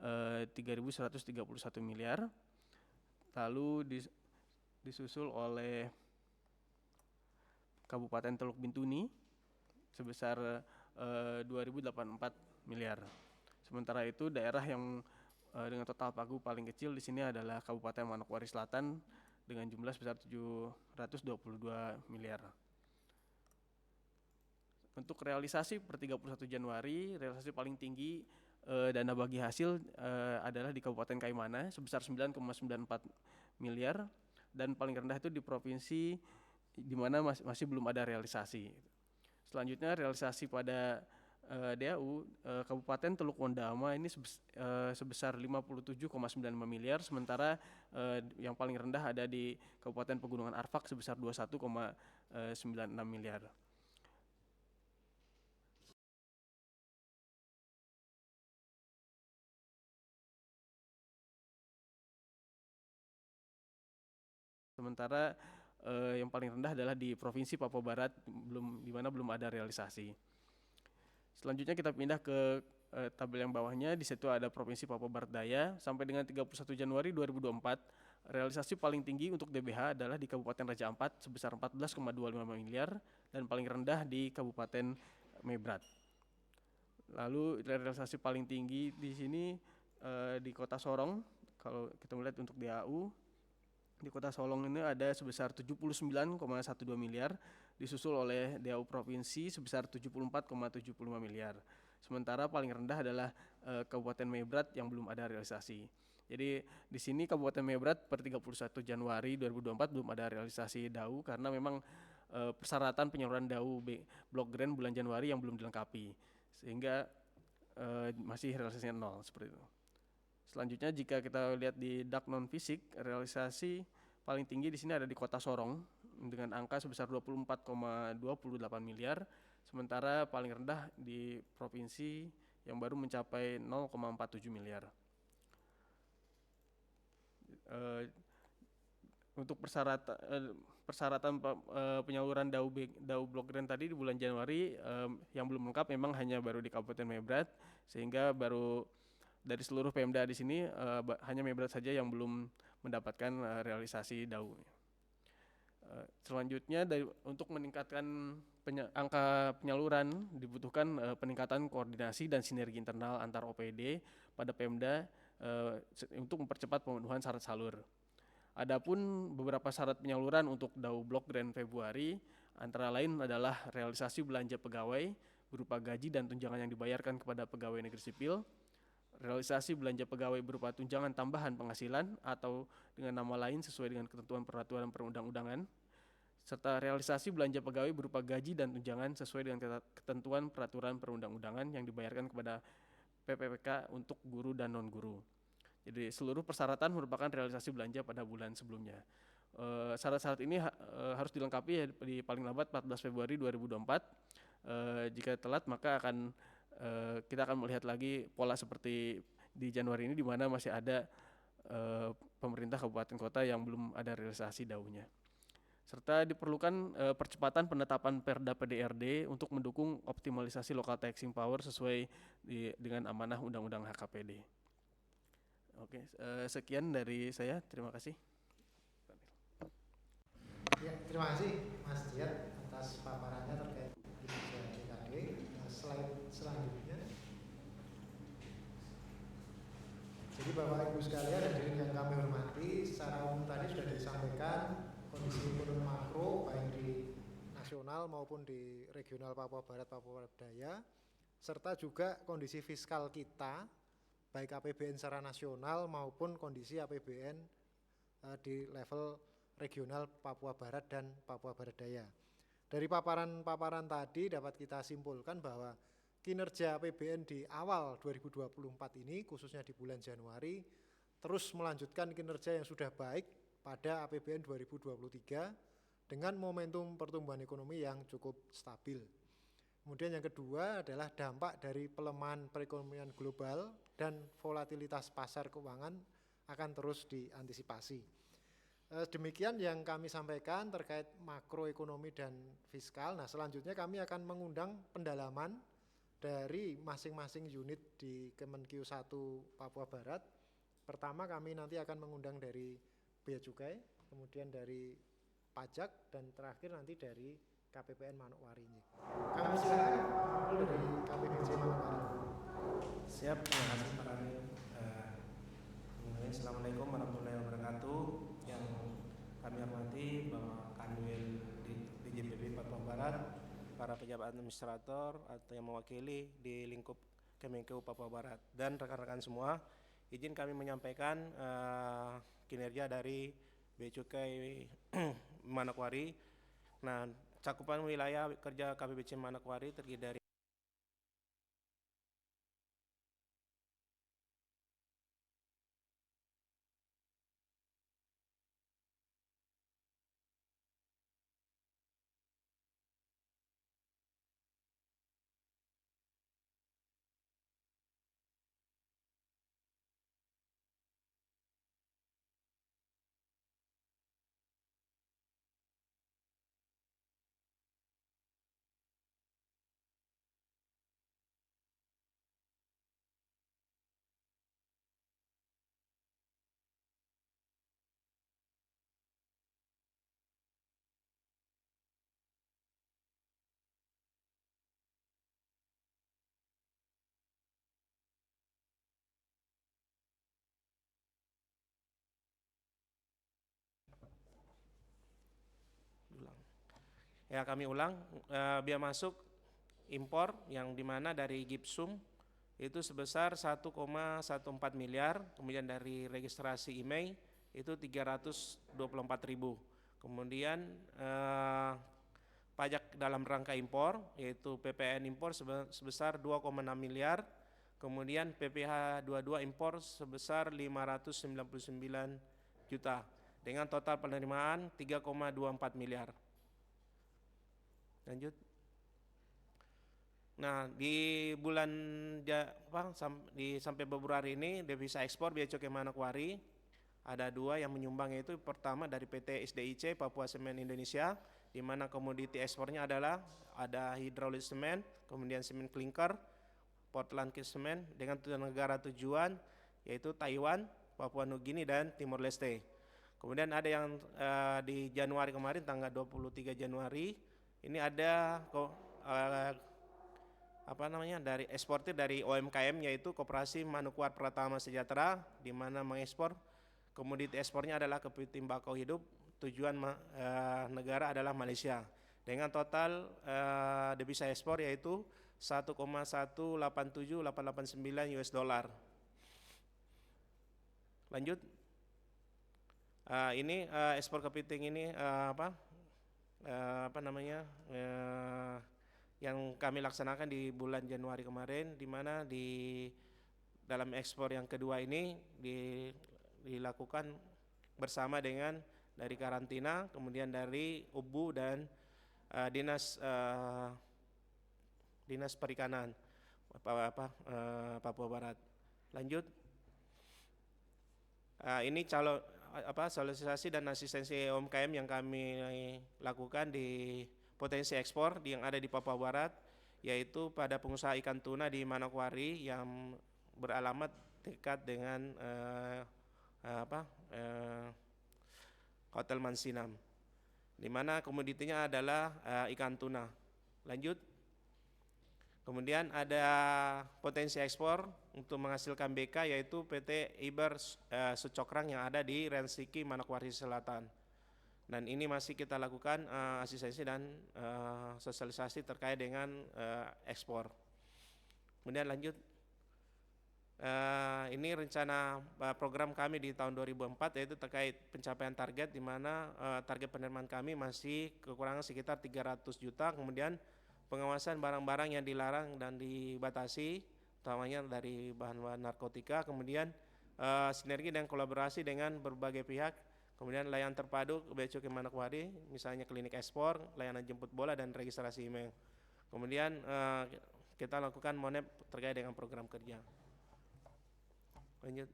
3.131 miliar. Lalu disusul oleh Kabupaten Teluk Bintuni sebesar 2.084 miliar. Sementara itu daerah yang dengan total pagu paling kecil di sini adalah Kabupaten Manokwari Selatan dengan jumlah sebesar 722 miliar. Untuk realisasi per 31 Januari, realisasi paling tinggi dana bagi hasil adalah di Kabupaten Kaimana sebesar 9,94 miliar, dan paling rendah itu di provinsi di mana masih belum ada realisasi. Selanjutnya realisasi pada DAU Kabupaten Teluk Mondama ini sebesar 57,95 miliar, sementara yang paling rendah ada di Kabupaten Pegunungan Arfak sebesar 21,96 miliar. Sementara yang paling rendah adalah di Provinsi Papua Barat, di mana belum ada realisasi. Selanjutnya kita pindah ke tabel yang bawahnya. Di situ ada Provinsi Papua Barat Daya sampai dengan 31 Januari 2024. Realisasi paling tinggi untuk DBH adalah di Kabupaten Raja Ampat sebesar 14,25 miliar dan paling rendah di Kabupaten Mebrat. Lalu realisasi paling tinggi di sini di Kota Sorong. Kalau kita melihat untuk DAU di Kota Sorong ini ada sebesar 79,12 miliar, disusul oleh DAU Provinsi sebesar 74,75 miliar. Sementara paling rendah adalah Kabupaten Mebrat yang belum ada realisasi. Jadi di sini Kabupaten Mebrat per 31 Januari 2024 belum ada realisasi DAU karena memang persyaratan penyaluran DAU Blok Grand bulan Januari yang belum dilengkapi, sehingga masih realisasinya nol seperti itu. Selanjutnya jika kita lihat di DAK non fisik, realisasi paling tinggi di sini ada di Kota Sorong dengan angka sebesar 24,28 miliar, sementara paling rendah di provinsi yang baru mencapai 0,47 miliar. Untuk persyaratan penyaluran DAU Blok Grant tadi di bulan Januari yang belum lengkap memang hanya baru di Kabupaten Mebrat, sehingga baru dari seluruh Pemda di sini hanya Mebrat saja yang belum mendapatkan realisasi DAU. Selanjutnya untuk meningkatkan angka penyaluran dibutuhkan peningkatan koordinasi dan sinergi internal antar OPD pada Pemda untuk mempercepat pemenuhan syarat salur. Adapun beberapa syarat penyaluran untuk DAU Blok Grant Februari antara lain adalah realisasi belanja pegawai berupa gaji dan tunjangan yang dibayarkan kepada pegawai negeri sipil, realisasi belanja pegawai berupa tunjangan tambahan penghasilan atau dengan nama lain sesuai dengan ketentuan peraturan perundang-undangan, serta realisasi belanja pegawai berupa gaji dan tunjangan sesuai dengan ketentuan peraturan perundang-undangan yang dibayarkan kepada PPPK untuk guru dan non-guru. Jadi seluruh persyaratan merupakan realisasi belanja pada bulan sebelumnya. Syarat-syarat ini harus dilengkapi di paling lambat 14 Februari 2024. Jika telat maka kita akan melihat lagi pola seperti di Januari ini, di mana masih ada pemerintah kabupaten kota yang belum ada realisasi DAU-nya. Serta diperlukan percepatan penetapan Perda PDRD untuk mendukung optimalisasi local taxing power sesuai dengan amanah Undang-Undang HKPD. Oke, sekian dari saya. Terima kasih. Ya, terima kasih Mas Diat atas paparannya terkait kinerja DKD. Slide selanjutnya. Jadi Bapak Ibu sekalian hadirin yang kami hormati, secara umum tadi sudah disampaikan kondisi ekonomi makro baik di nasional maupun di regional Papua Barat, Papua Daya, serta juga kondisi fiskal kita baik APBN secara nasional maupun kondisi APBN di level regional Papua Barat dan Papua Barat Daya. Dari paparan-paparan tadi dapat kita simpulkan bahwa kinerja APBN di awal 2024 ini khususnya di bulan Januari terus melanjutkan kinerja yang sudah baik pada APBN 2023 dengan momentum pertumbuhan ekonomi yang cukup stabil. Kemudian yang kedua adalah dampak dari pelemahan perekonomian global dan volatilitas pasar keuangan akan terus diantisipasi. Demikian yang kami sampaikan terkait makroekonomi dan fiskal. Nah, selanjutnya kami akan mengundang pendalaman dari masing-masing unit di Kemenkeu 1 Papua Barat. Pertama kami nanti akan mengundang dari Bea Cukai, kemudian dari pajak, dan terakhir nanti dari KPPN Manokwari. Kami silakan dari KPBC Manokwari. Siap, terima kasih Pak Kanwil. Assalamualaikum warahmatullahi wabarakatuh. Yang kami hormati Bapak Kanwil di DJPB Papua Barat, para pejabat administrator atau yang mewakili di lingkup Kemenkeu Papua Barat, dan rekan-rekan semua, izin kami menyampaikan kinerja dari Bea Cukai Manokwari. Nah, cakupan wilayah kerja KPBC Manokwari terdiri dari kami ulang, biaya masuk impor yang dimana dari Gipsum itu sebesar 1,14 miliar, kemudian dari registrasi IMEI itu 324.000, kemudian pajak dalam rangka impor yaitu PPN impor sebesar 2,6 miliar, kemudian PPh 22 impor sebesar 599 juta. dengan total penerimaan 3,24 miliar. Lanjut. Nah, di bulan sampai Februari ini devisa ekspor Bea Cukai Manokwari ada 2 yang menyumbang, yaitu pertama dari PT SDIC Papua Semen Indonesia, di mana komoditi ekspornya adalah ada hidrolit semen, kemudian semen klinker, Portland semen dengan negara tujuan yaitu Taiwan, Papua Nugini dan Timor Leste. Kemudian ada yang di Januari kemarin tanggal 23 Januari ini ada dari eksportir dari UMKM yaitu Koperasi Manokwari Pratama Sejahtera, di mana mengekspor komoditi ekspornya adalah kepiting bakau hidup, tujuan negara adalah Malaysia, dengan total devisa ekspor yaitu 1,187889 US dollar. Lanjut. Ini ekspor kepiting ini yang kami laksanakan di bulan Januari kemarin, di mana di dalam ekspor yang kedua ini dilakukan bersama dengan dari karantina, kemudian dari UBU dan dinas perikanan Papua Barat. Lanjut. Ini sosialisasi dan asistensi UMKM yang kami lakukan di potensi ekspor yang ada di Papua Barat, yaitu pada pengusaha ikan tuna di Manokwari yang beralamat dekat dengan Hotel Mansinam, di mana komoditinya adalah ikan tuna. Lanjut. Kemudian ada potensi ekspor untuk menghasilkan BK yaitu PT Iber Sucokrang yang ada di Rensiki Manokwari Selatan. Dan ini masih kita lakukan asistensi dan sosialisasi terkait dengan ekspor. Kemudian lanjut. Ini rencana program kami di tahun 2004 yaitu terkait pencapaian target, di mana target penerimaan kami masih kekurangan sekitar 300 juta. Kemudian pengawasan barang-barang yang dilarang dan dibatasi, utamanya dari bahan-bahan narkotika. Kemudian sinergi dan kolaborasi dengan berbagai pihak. Kemudian layanan terpadu Bea Cukai Manokwari, misalnya klinik ekspor, layanan jemput bola dan registrasi email. Kemudian kita lakukan monep terkait dengan program kerja. Lanjut.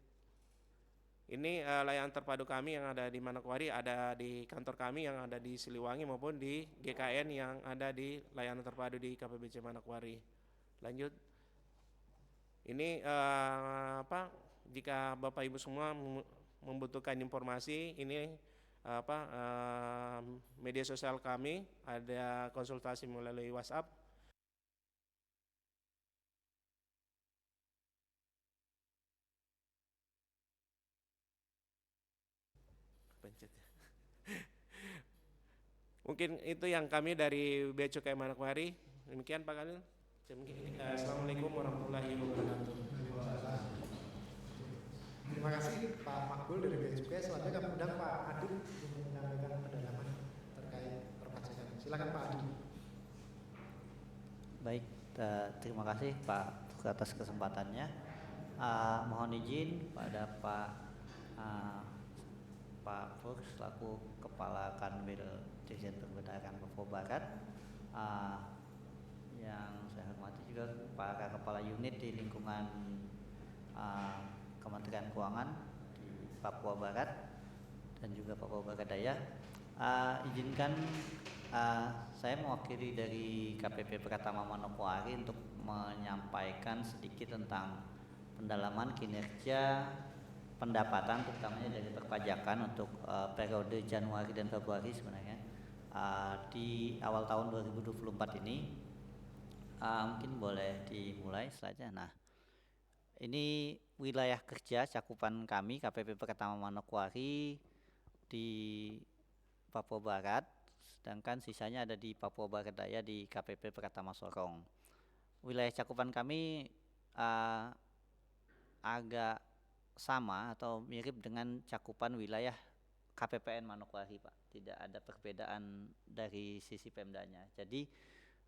Ini layanan terpadu kami yang ada di Manokwari, ada di kantor kami yang ada di Siliwangi maupun di GKN yang ada di layanan terpadu di KPBC Manokwari. Lanjut. Ini jika Bapak Ibu semua membutuhkan informasi, ini media sosial kami, ada konsultasi melalui WhatsApp. Mungkin itu yang kami dari Bea Cukai Manokwari. Demikian Pak Kanil. Assalamualaikum warahmatullahi wabarakatuh. Terima kasih Pak Makbul dari Bea Cukai. Selanjutnya kami undang Pak Adib untuk menyampaikan pendalaman terkait perpajakan. Silakan Pak Adib. Baik, terima kasih Pak atas kesempatannya. Mohon izin pada Pak Fux selaku Kepala Kanwil Dirjen Perbendaharaan Papua Barat, yang saya hormati juga para kepala unit di lingkungan Kementerian Keuangan di Papua Barat dan juga Papua Barat Daya. Izinkan saya mewakili dari KPP Pratama Manokwari untuk menyampaikan sedikit tentang pendalaman kinerja pendapatan, terutamanya dari perpajakan untuk periode Januari dan Februari sebenarnya di awal tahun 2024 ini. Mungkin boleh dimulai slide-nya. Nah, ini wilayah kerja cakupan kami KPP Pratama Manokwari di Papua Barat, sedangkan sisanya ada di Papua Barat Daya di KPP Pratama Sorong. Wilayah cakupan kami agak sama atau mirip dengan cakupan wilayah KPPN Manokwari, Pak. Tidak ada perbedaan dari sisi Pemdanya. Jadi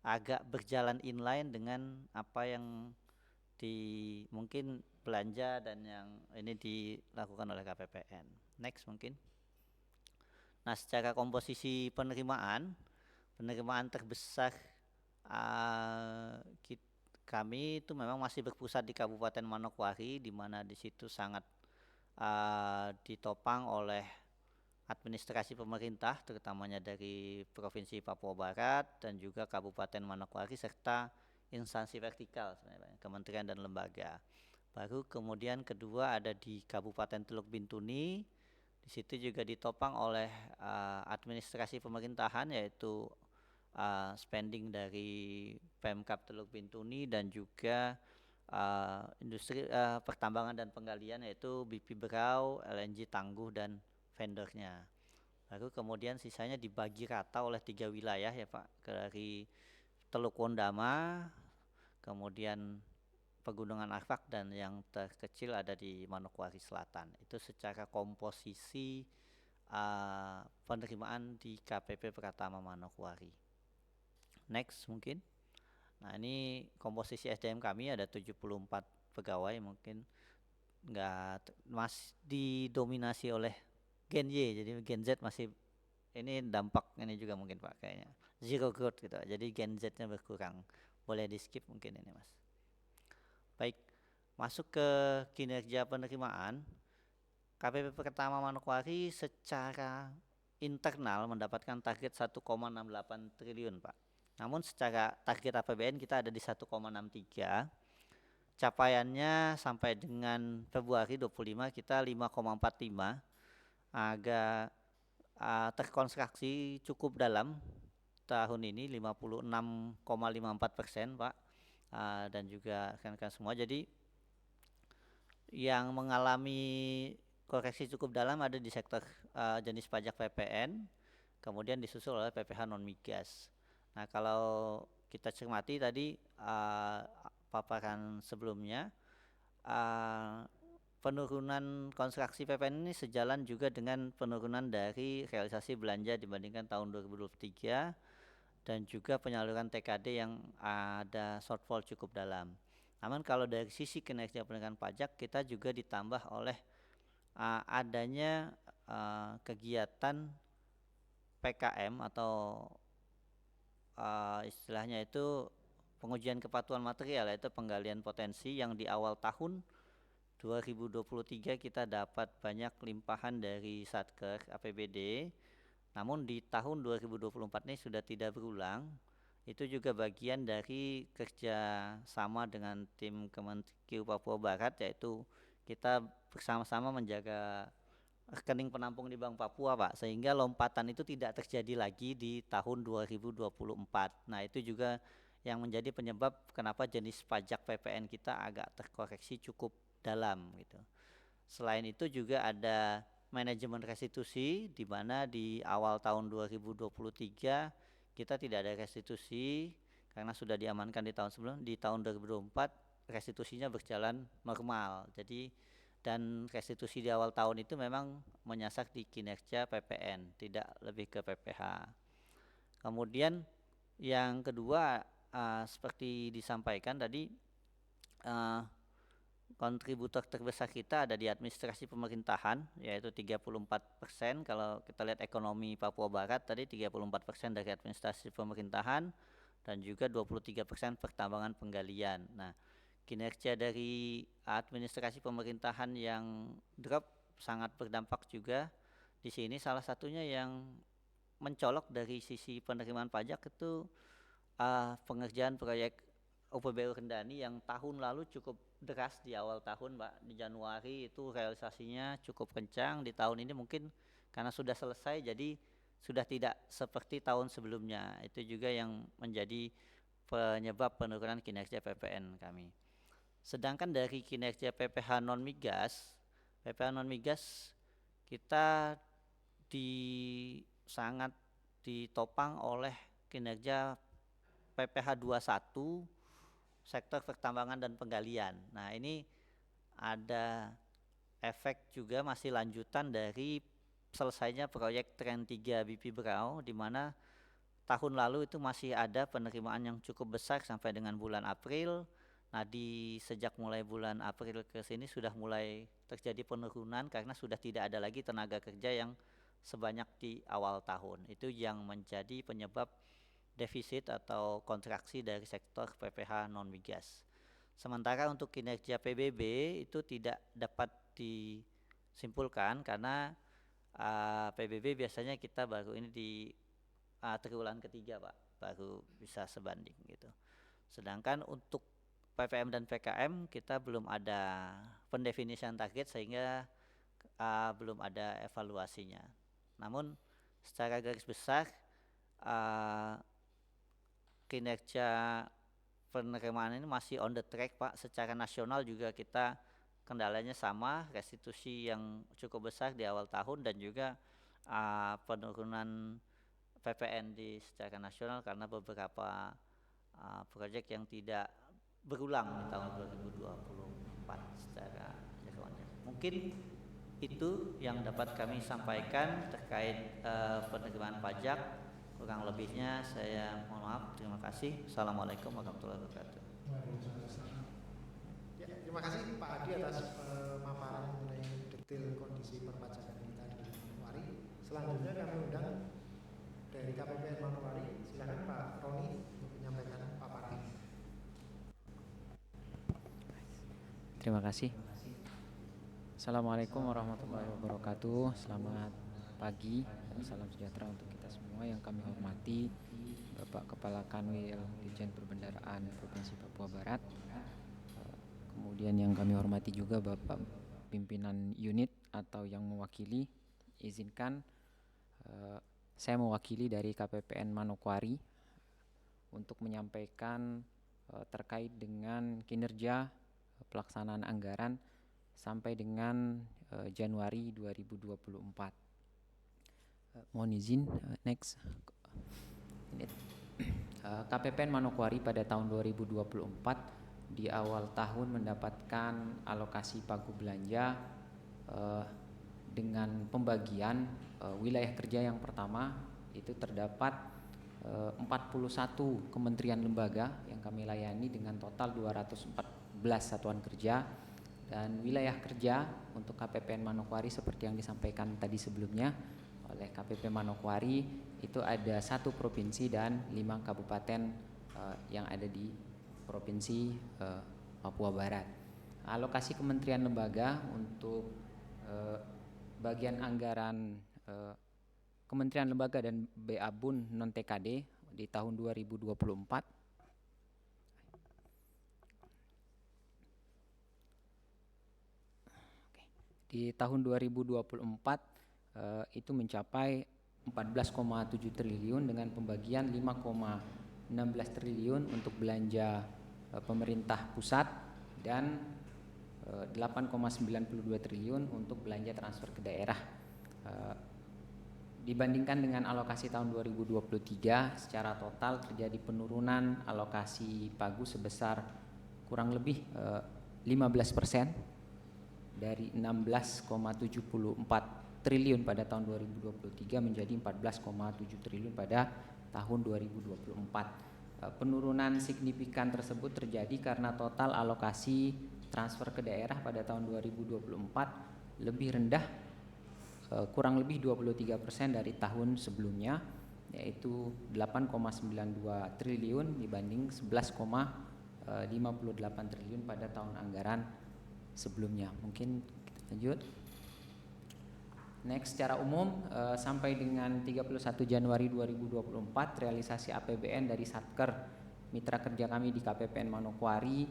agak berjalan inline dengan apa yang mungkin belanja dan yang ini dilakukan oleh KPPN. Next mungkin. Nah, secara komposisi penerimaan terbesar kami itu memang masih berpusat di Kabupaten Manokwari, di mana di situ sangat ditopang oleh administrasi pemerintah, terutamanya dari Provinsi Papua Barat dan juga Kabupaten Manokwari serta instansi vertikal sebenarnya, kementerian dan lembaga. Baru kemudian kedua ada di Kabupaten Teluk Bintuni. Di situ juga ditopang oleh administrasi pemerintahan, yaitu spending dari Pemkab Teluk Bintuni dan juga industri pertambangan dan penggalian, yaitu BP Berau, LNG Tangguh dan vendornya. Baru kemudian sisanya dibagi rata oleh 3 wilayah ya Pak, dari Teluk Wondama, kemudian Pegunungan Arfak, dan yang terkecil ada di Manokwari Selatan. Itu secara komposisi penerimaan di KPP Pratama Manokwari. Next mungkin. Nah, ini komposisi SDM kami ada 74 pegawai, mungkin masih didominasi oleh Gen Y, jadi Gen Z masih, ini dampak ini juga mungkin Pak, kayaknya zero growth gitu, jadi Gen Z-nya berkurang. Boleh di skip mungkin ini Mas. Baik, masuk ke kinerja penerimaan. KPP Pratama Manokwari secara internal mendapatkan target 1,68 triliun Pak. Namun secara target APBN kita ada di 1,63. Capaiannya sampai dengan Februari 25 kita 5,45, agak terkonstruksi cukup dalam tahun ini 56,54% Pak, dan juga rekan-rekan semua. Jadi yang mengalami koreksi cukup dalam ada di sektor jenis pajak PPN, kemudian disusul oleh PPh non migas. Nah, kalau kita cermati tadi paparan sebelumnya, penurunan konstruksi PPN ini sejalan juga dengan penurunan dari realisasi belanja dibandingkan tahun 2023 dan juga penyaluran TKD yang ada shortfall cukup dalam. Namun kalau dari sisi kinerja penegakan pajak kita juga ditambah oleh adanya kegiatan PKM atau istilahnya itu pengujian kepatuhan material, yaitu penggalian potensi, yang di awal tahun 2023 kita dapat banyak limpahan dari Satker APBD, namun di tahun 2024 ini sudah tidak berulang. Itu juga bagian dari kerja sama dengan tim Kemenkeu Papua Barat, yaitu kita bersama-sama menjaga rekening penampung di Bank Papua Pak, sehingga lompatan itu tidak terjadi lagi di tahun 2024. Nah, itu juga yang menjadi penyebab kenapa jenis pajak PPN kita agak terkoreksi cukup dalam gitu. Selain itu juga ada manajemen restitusi, di mana di awal tahun 2023 kita tidak ada restitusi karena sudah diamankan di tahun sebelum. Di tahun 2024 restitusinya berjalan normal. Jadi dan restitusi di awal tahun itu memang menyasar di kinerja PPN, tidak lebih ke PPh. Kemudian yang kedua, seperti disampaikan tadi, kontributor terbesar kita ada di administrasi pemerintahan, yaitu 34%. Kalau kita lihat ekonomi Papua Barat tadi 34% dari administrasi pemerintahan dan juga 23% pertambangan penggalian. Nah, kinerja dari administrasi pemerintahan yang drop sangat berdampak juga di sini. Salah satunya yang mencolok dari sisi penerimaan pajak itu pengerjaan proyek OPBU Rendani yang tahun lalu cukup deras di awal tahun Pak. Di Januari itu realisasinya cukup kencang. Di tahun ini mungkin karena sudah selesai jadi sudah tidak seperti tahun sebelumnya. Itu juga yang menjadi penyebab penurunan kinerja PPN kami. Sedangkan dari kinerja PPh non migas kita sangat ditopang oleh kinerja PPh 21 sektor pertambangan dan penggalian. Nah, ini ada efek juga masih lanjutan dari selesainya proyek Tren 3 BP Berau, di mana tahun lalu itu masih ada penerimaan yang cukup besar sampai dengan bulan April. Nah, sejak mulai bulan April ke sini sudah mulai terjadi penurunan karena sudah tidak ada lagi tenaga kerja yang sebanyak di awal tahun. Itu yang menjadi penyebab defisit atau kontraksi dari sektor PPH non-migas. Sementara untuk kinerja PBB itu tidak dapat disimpulkan karena PBB biasanya kita baru ini di triwulan ketiga Pak, baru bisa sebanding gitu. Sedangkan untuk PPM dan PKM kita belum ada pendefinisian target sehingga belum ada evaluasinya. Namun secara garis besar kinerja penerimaan ini masih on the track Pak. Secara nasional juga kita kendalanya sama, restitusi yang cukup besar di awal tahun dan juga penurunan PPN secara nasional karena beberapa proyek yang tidak berulang di tahun 2024 secara jangkauannya. Mungkin itu yang dapat kami sampaikan terkait penerimaan pajak. Kurang lebihnya saya mohon maaf. Terima kasih. Assalamualaikum warahmatullahi wabarakatuh. Ya, terima kasih Pak Adi atas pemaparan mengenai detail kondisi perpajakan kita di Manokwari. Selanjutnya kami undang dari KPPN Manokwari. Silakan Pak Roni untuk menyampaikan paparan. Terima kasih. Assalamualaikum warahmatullahi wabarakatuh. Selamat pagi, salam sejahtera untuk kita semua. Yang kami hormati Bapak Kepala Kanwil Ditjen Perbendaraan Provinsi Papua Barat. Kemudian yang kami hormati juga Bapak Pimpinan Unit atau yang mewakili. Izinkan saya mewakili dari KPPN Manokwari untuk menyampaikan terkait dengan kinerja pelaksanaan anggaran sampai dengan Januari 2024. Mohon izin, next. KPPN Manokwari pada tahun 2024 di awal tahun mendapatkan alokasi pagu belanja dengan pembagian wilayah kerja yang pertama itu terdapat 41 kementerian lembaga yang kami layani dengan total 214 satuan kerja, dan wilayah kerja untuk KPPN Manokwari seperti yang disampaikan tadi sebelumnya oleh KPP Manokwari itu ada 1 provinsi dan 5 kabupaten yang ada di Provinsi Papua Barat. Alokasi kementerian lembaga untuk bagian anggaran kementerian lembaga dan BABUN non TKD di tahun 2024 di tahun 2024 itu mencapai 14,7 triliun dengan pembagian 5,16 triliun untuk belanja pemerintah pusat dan 8,92 triliun untuk belanja transfer ke daerah. Dibandingkan dengan alokasi tahun 2023 secara total terjadi penurunan alokasi pagu sebesar kurang lebih 15% dari 16,74 triliun pada tahun 2023 menjadi 14,7 triliun pada tahun 2024. Penurunan signifikan tersebut terjadi karena total alokasi transfer ke daerah pada tahun 2024 lebih rendah, kurang lebih 23% dari tahun sebelumnya, yaitu 8,92 triliun dibanding 11,58 triliun pada tahun anggaran sebelumnya. Mungkin kita lanjut. Next, secara umum sampai dengan 31 Januari 2024 realisasi APBN dari Satker mitra kerja kami di KPPN Manokwari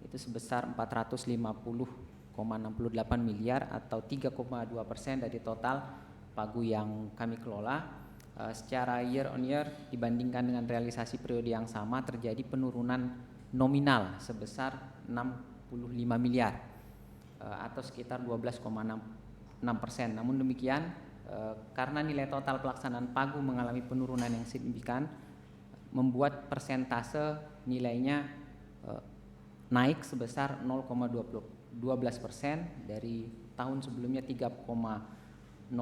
itu sebesar 450,68 miliar atau 3,2% dari total pagu yang kami kelola. Secara year on year dibandingkan dengan realisasi periode yang sama terjadi penurunan nominal sebesar 65 miliar atau sekitar 12,6%. Namun demikian karena nilai total pelaksanaan pagu mengalami penurunan yang signifikan membuat persentase nilainya naik sebesar 0,12% dari tahun sebelumnya 3,08%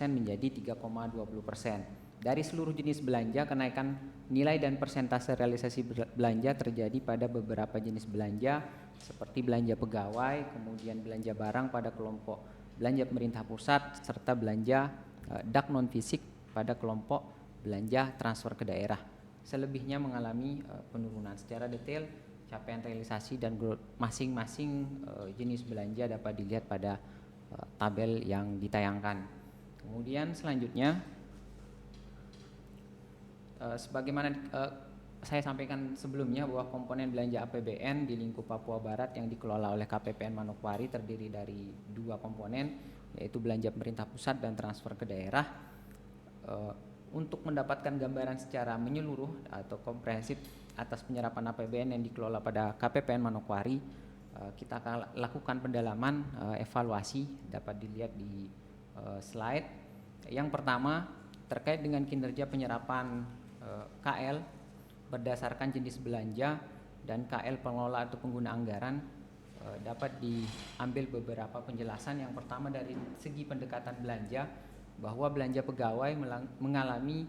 menjadi 3,20%. Dari seluruh jenis belanja kenaikan nilai dan persentase realisasi belanja terjadi pada beberapa jenis belanja seperti belanja pegawai, kemudian belanja barang pada kelompok belanja pemerintah pusat serta belanja DAK non fisik pada kelompok belanja transfer ke daerah. Selebihnya mengalami penurunan. Secara detail capaian realisasi dan growth masing-masing jenis belanja dapat dilihat pada tabel yang ditayangkan. Kemudian selanjutnya sebagaimana saya sampaikan sebelumnya bahwa komponen belanja APBN di lingkup Papua Barat yang dikelola oleh KPPN Manokwari terdiri dari 2 komponen, yaitu belanja pemerintah pusat dan transfer ke daerah. Untuk mendapatkan gambaran secara menyeluruh atau komprehensif atas penyerapan APBN yang dikelola pada KPPN Manokwari, kita akan lakukan pendalaman evaluasi, dapat dilihat di slide. Yang pertama terkait dengan kinerja penyerapan KL berdasarkan jenis belanja dan KL pengelola atau pengguna anggaran, dapat diambil beberapa penjelasan. Yang pertama dari segi pendekatan belanja, bahwa belanja pegawai mengalami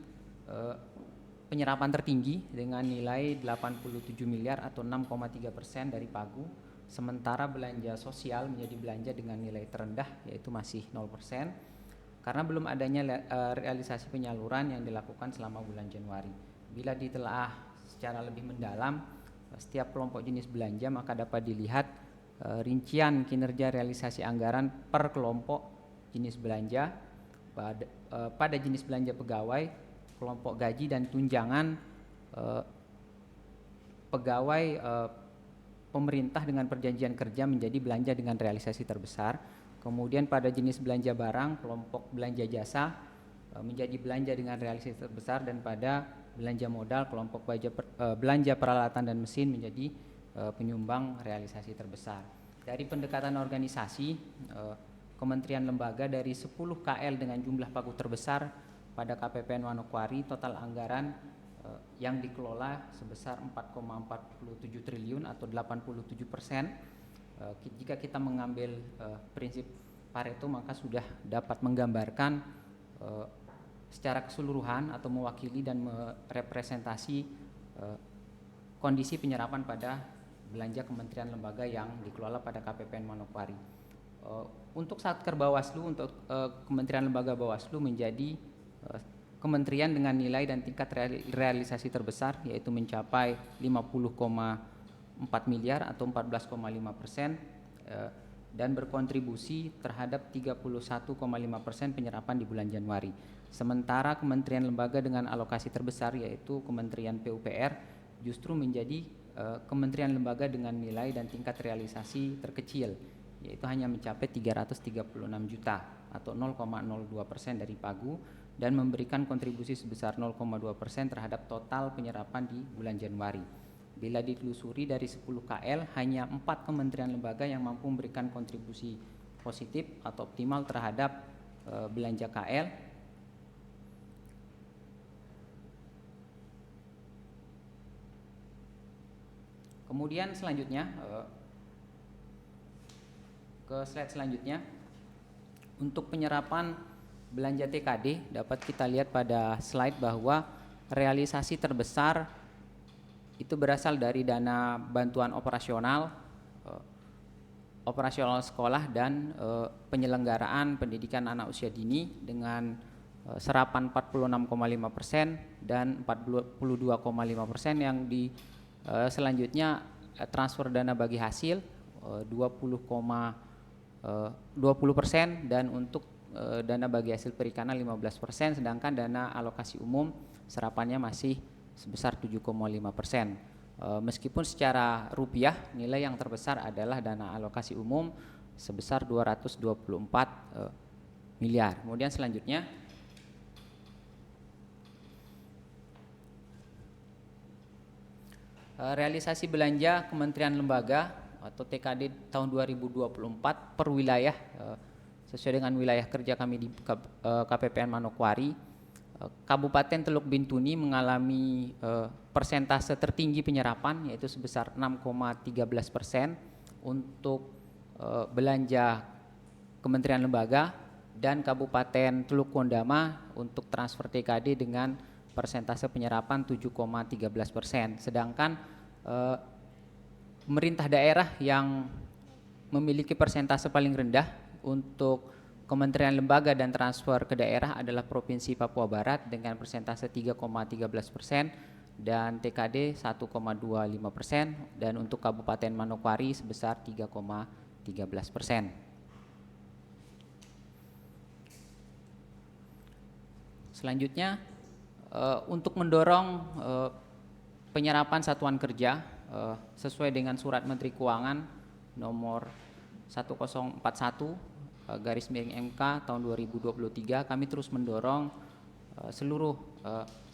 penyerapan tertinggi dengan nilai 87 miliar atau 6,3% dari pagu, sementara belanja sosial menjadi belanja dengan nilai terendah yaitu masih 0% karena belum adanya realisasi penyaluran yang dilakukan selama bulan Januari. Bila ditelaah secara lebih mendalam setiap kelompok jenis belanja, maka dapat dilihat rincian kinerja realisasi anggaran per kelompok jenis belanja. Pada jenis belanja pegawai, kelompok gaji dan tunjangan pegawai pemerintah dengan perjanjian kerja menjadi belanja dengan realisasi terbesar. Kemudian pada jenis belanja barang, kelompok belanja jasa menjadi belanja dengan realisasi terbesar, dan pada belanja modal, kelompok belanja peralatan dan mesin menjadi penyumbang realisasi terbesar. Dari pendekatan organisasi, kementerian lembaga dari 10 KL dengan jumlah pagu terbesar pada KPPN Manokwari, total anggaran yang dikelola sebesar 4,47 triliun atau 87%. Jika kita mengambil prinsip Pareto, maka sudah dapat menggambarkan secara keseluruhan atau mewakili dan merepresentasi kondisi penyerapan pada belanja kementerian lembaga yang dikelola pada KPPN Manokwari. Untuk Satker Bawaslu, untuk Kementerian Lembaga Bawaslu menjadi kementerian dengan nilai dan tingkat realisasi terbesar, yaitu mencapai 50,4 miliar atau 14,5%, dan berkontribusi terhadap 31,5% penyerapan di bulan Januari. Sementara kementerian lembaga dengan alokasi terbesar, yaitu Kementerian PUPR, justru menjadi kementerian lembaga dengan nilai dan tingkat realisasi terkecil, yaitu hanya mencapai 336 juta atau 0,02% dari pagu, dan memberikan kontribusi sebesar 0,2% terhadap total penyerapan di bulan Januari. Bila ditelusuri dari 10 KL, hanya 4 kementerian lembaga yang mampu memberikan kontribusi positif atau optimal terhadap belanja KL. Kemudian selanjutnya, ke slide selanjutnya, untuk penyerapan belanja TKD dapat kita lihat pada slide bahwa realisasi terbesar itu berasal dari dana bantuan operasional, operasional sekolah dan penyelenggaraan pendidikan anak usia dini dengan serapan 46,5% dan 42,5%, yang di selanjutnya transfer dana bagi hasil 20%, dan untuk dana bagi hasil perikanan 15%, sedangkan dana alokasi umum serapannya masih sebesar 7,5%. Meskipun secara rupiah nilai yang terbesar adalah dana alokasi umum sebesar 224 miliar. Kemudian selanjutnya realisasi belanja kementerian lembaga atau TKD tahun 2024 per wilayah, sesuai dengan wilayah kerja kami di KPPN Manokwari. Kabupaten Teluk Bintuni mengalami persentase tertinggi penyerapan, yaitu sebesar 6,13% untuk belanja kementerian lembaga, dan Kabupaten Teluk Kondama untuk transfer TKD dengan persentase penyerapan 7,13%. Sedangkan pemerintah daerah yang memiliki persentase paling rendah untuk kementerian lembaga dan transfer ke daerah adalah Provinsi Papua Barat dengan persentase 3,13% dan TKD 1,25% dan untuk Kabupaten Manokwari sebesar 3,13%. Selanjutnya untuk mendorong penyerapan satuan kerja sesuai dengan Surat Menteri Keuangan nomor 1041 garis miring MK tahun 2023, kami terus mendorong seluruh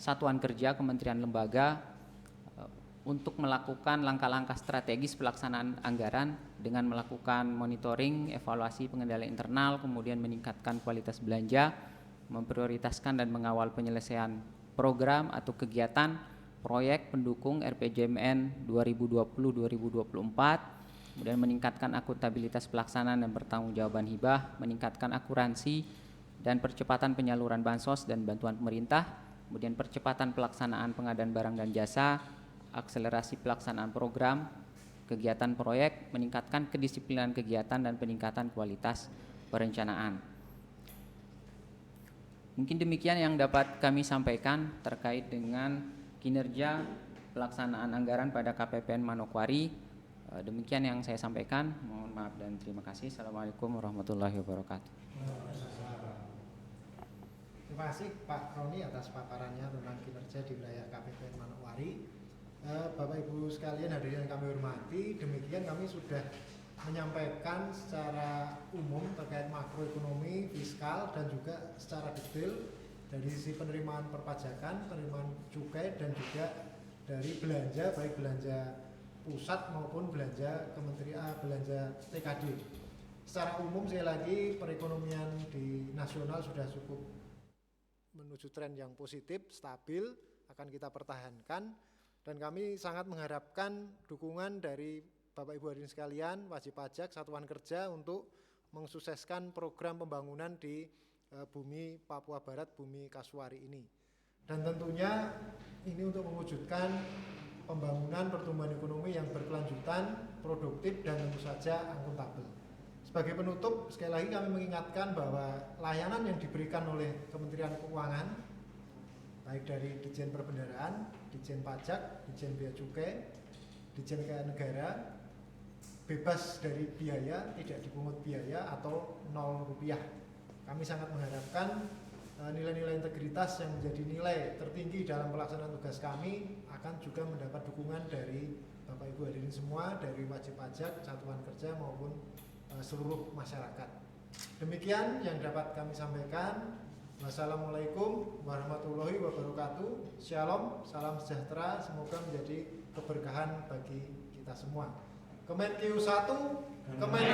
satuan kerja kementerian lembaga untuk melakukan langkah-langkah strategis pelaksanaan anggaran dengan melakukan monitoring, evaluasi, pengendalian internal, kemudian meningkatkan kualitas belanja, memprioritaskan dan mengawal penyelesaian program atau kegiatan proyek pendukung RPJMN 2020-2024, kemudian meningkatkan akuntabilitas pelaksanaan dan pertanggungjawaban hibah, meningkatkan akuransi dan percepatan penyaluran bansos dan bantuan pemerintah, kemudian percepatan pelaksanaan pengadaan barang dan jasa, akselerasi pelaksanaan program, kegiatan proyek, meningkatkan kedisiplinan kegiatan dan peningkatan kualitas perencanaan. Mungkin demikian yang dapat kami sampaikan terkait dengan kinerja pelaksanaan anggaran pada KPPN Manokwari. Demikian yang saya sampaikan. Mohon maaf dan terima kasih. Assalamualaikum warahmatullahi wabarakatuh. Terima kasih Pak Roni atas paparannya tentang kinerja di wilayah KPPN Manokwari. Bapak Ibu sekalian hadirin yang kami hormati, demikian kami sudah menyampaikan secara umum terkait makroekonomi, fiskal, dan juga secara detail dari sisi penerimaan perpajakan, penerimaan cukai, dan juga dari belanja, baik belanja pusat maupun belanja belanja TKD. Secara umum sekali lagi perekonomian di nasional sudah cukup menuju tren yang positif, stabil, akan kita pertahankan, dan kami sangat mengharapkan dukungan dari Bapak Ibu hadirin sekalian, wajib pajak, satuan kerja untuk mensukseskan program pembangunan di bumi Papua Barat, bumi Kasuari ini. Dan tentunya ini untuk mewujudkan pembangunan pertumbuhan ekonomi yang berkelanjutan, produktif, dan tentu saja akuntabel. Sebagai penutup, sekali lagi kami mengingatkan bahwa layanan yang diberikan oleh Kementerian Keuangan, baik dari Ditjen Perbendaharaan, Ditjen Pajak, Ditjen Bea Cukai, Ditjen Keuangan Negara, bebas dari biaya, tidak dipungut biaya atau 0 rupiah. Kami sangat mengharapkan nilai-nilai integritas yang menjadi nilai tertinggi dalam pelaksanaan tugas kami akan juga mendapat dukungan dari Bapak Ibu hadirin semua, dari wajib pajak, satuan kerja maupun seluruh masyarakat. Demikian yang dapat kami sampaikan. Wassalamualaikum warahmatullahi wabarakatuh. Shalom, salam sejahtera, semoga menjadi keberkahan bagi kita semua. Kemenkeu 1, Kemenkeu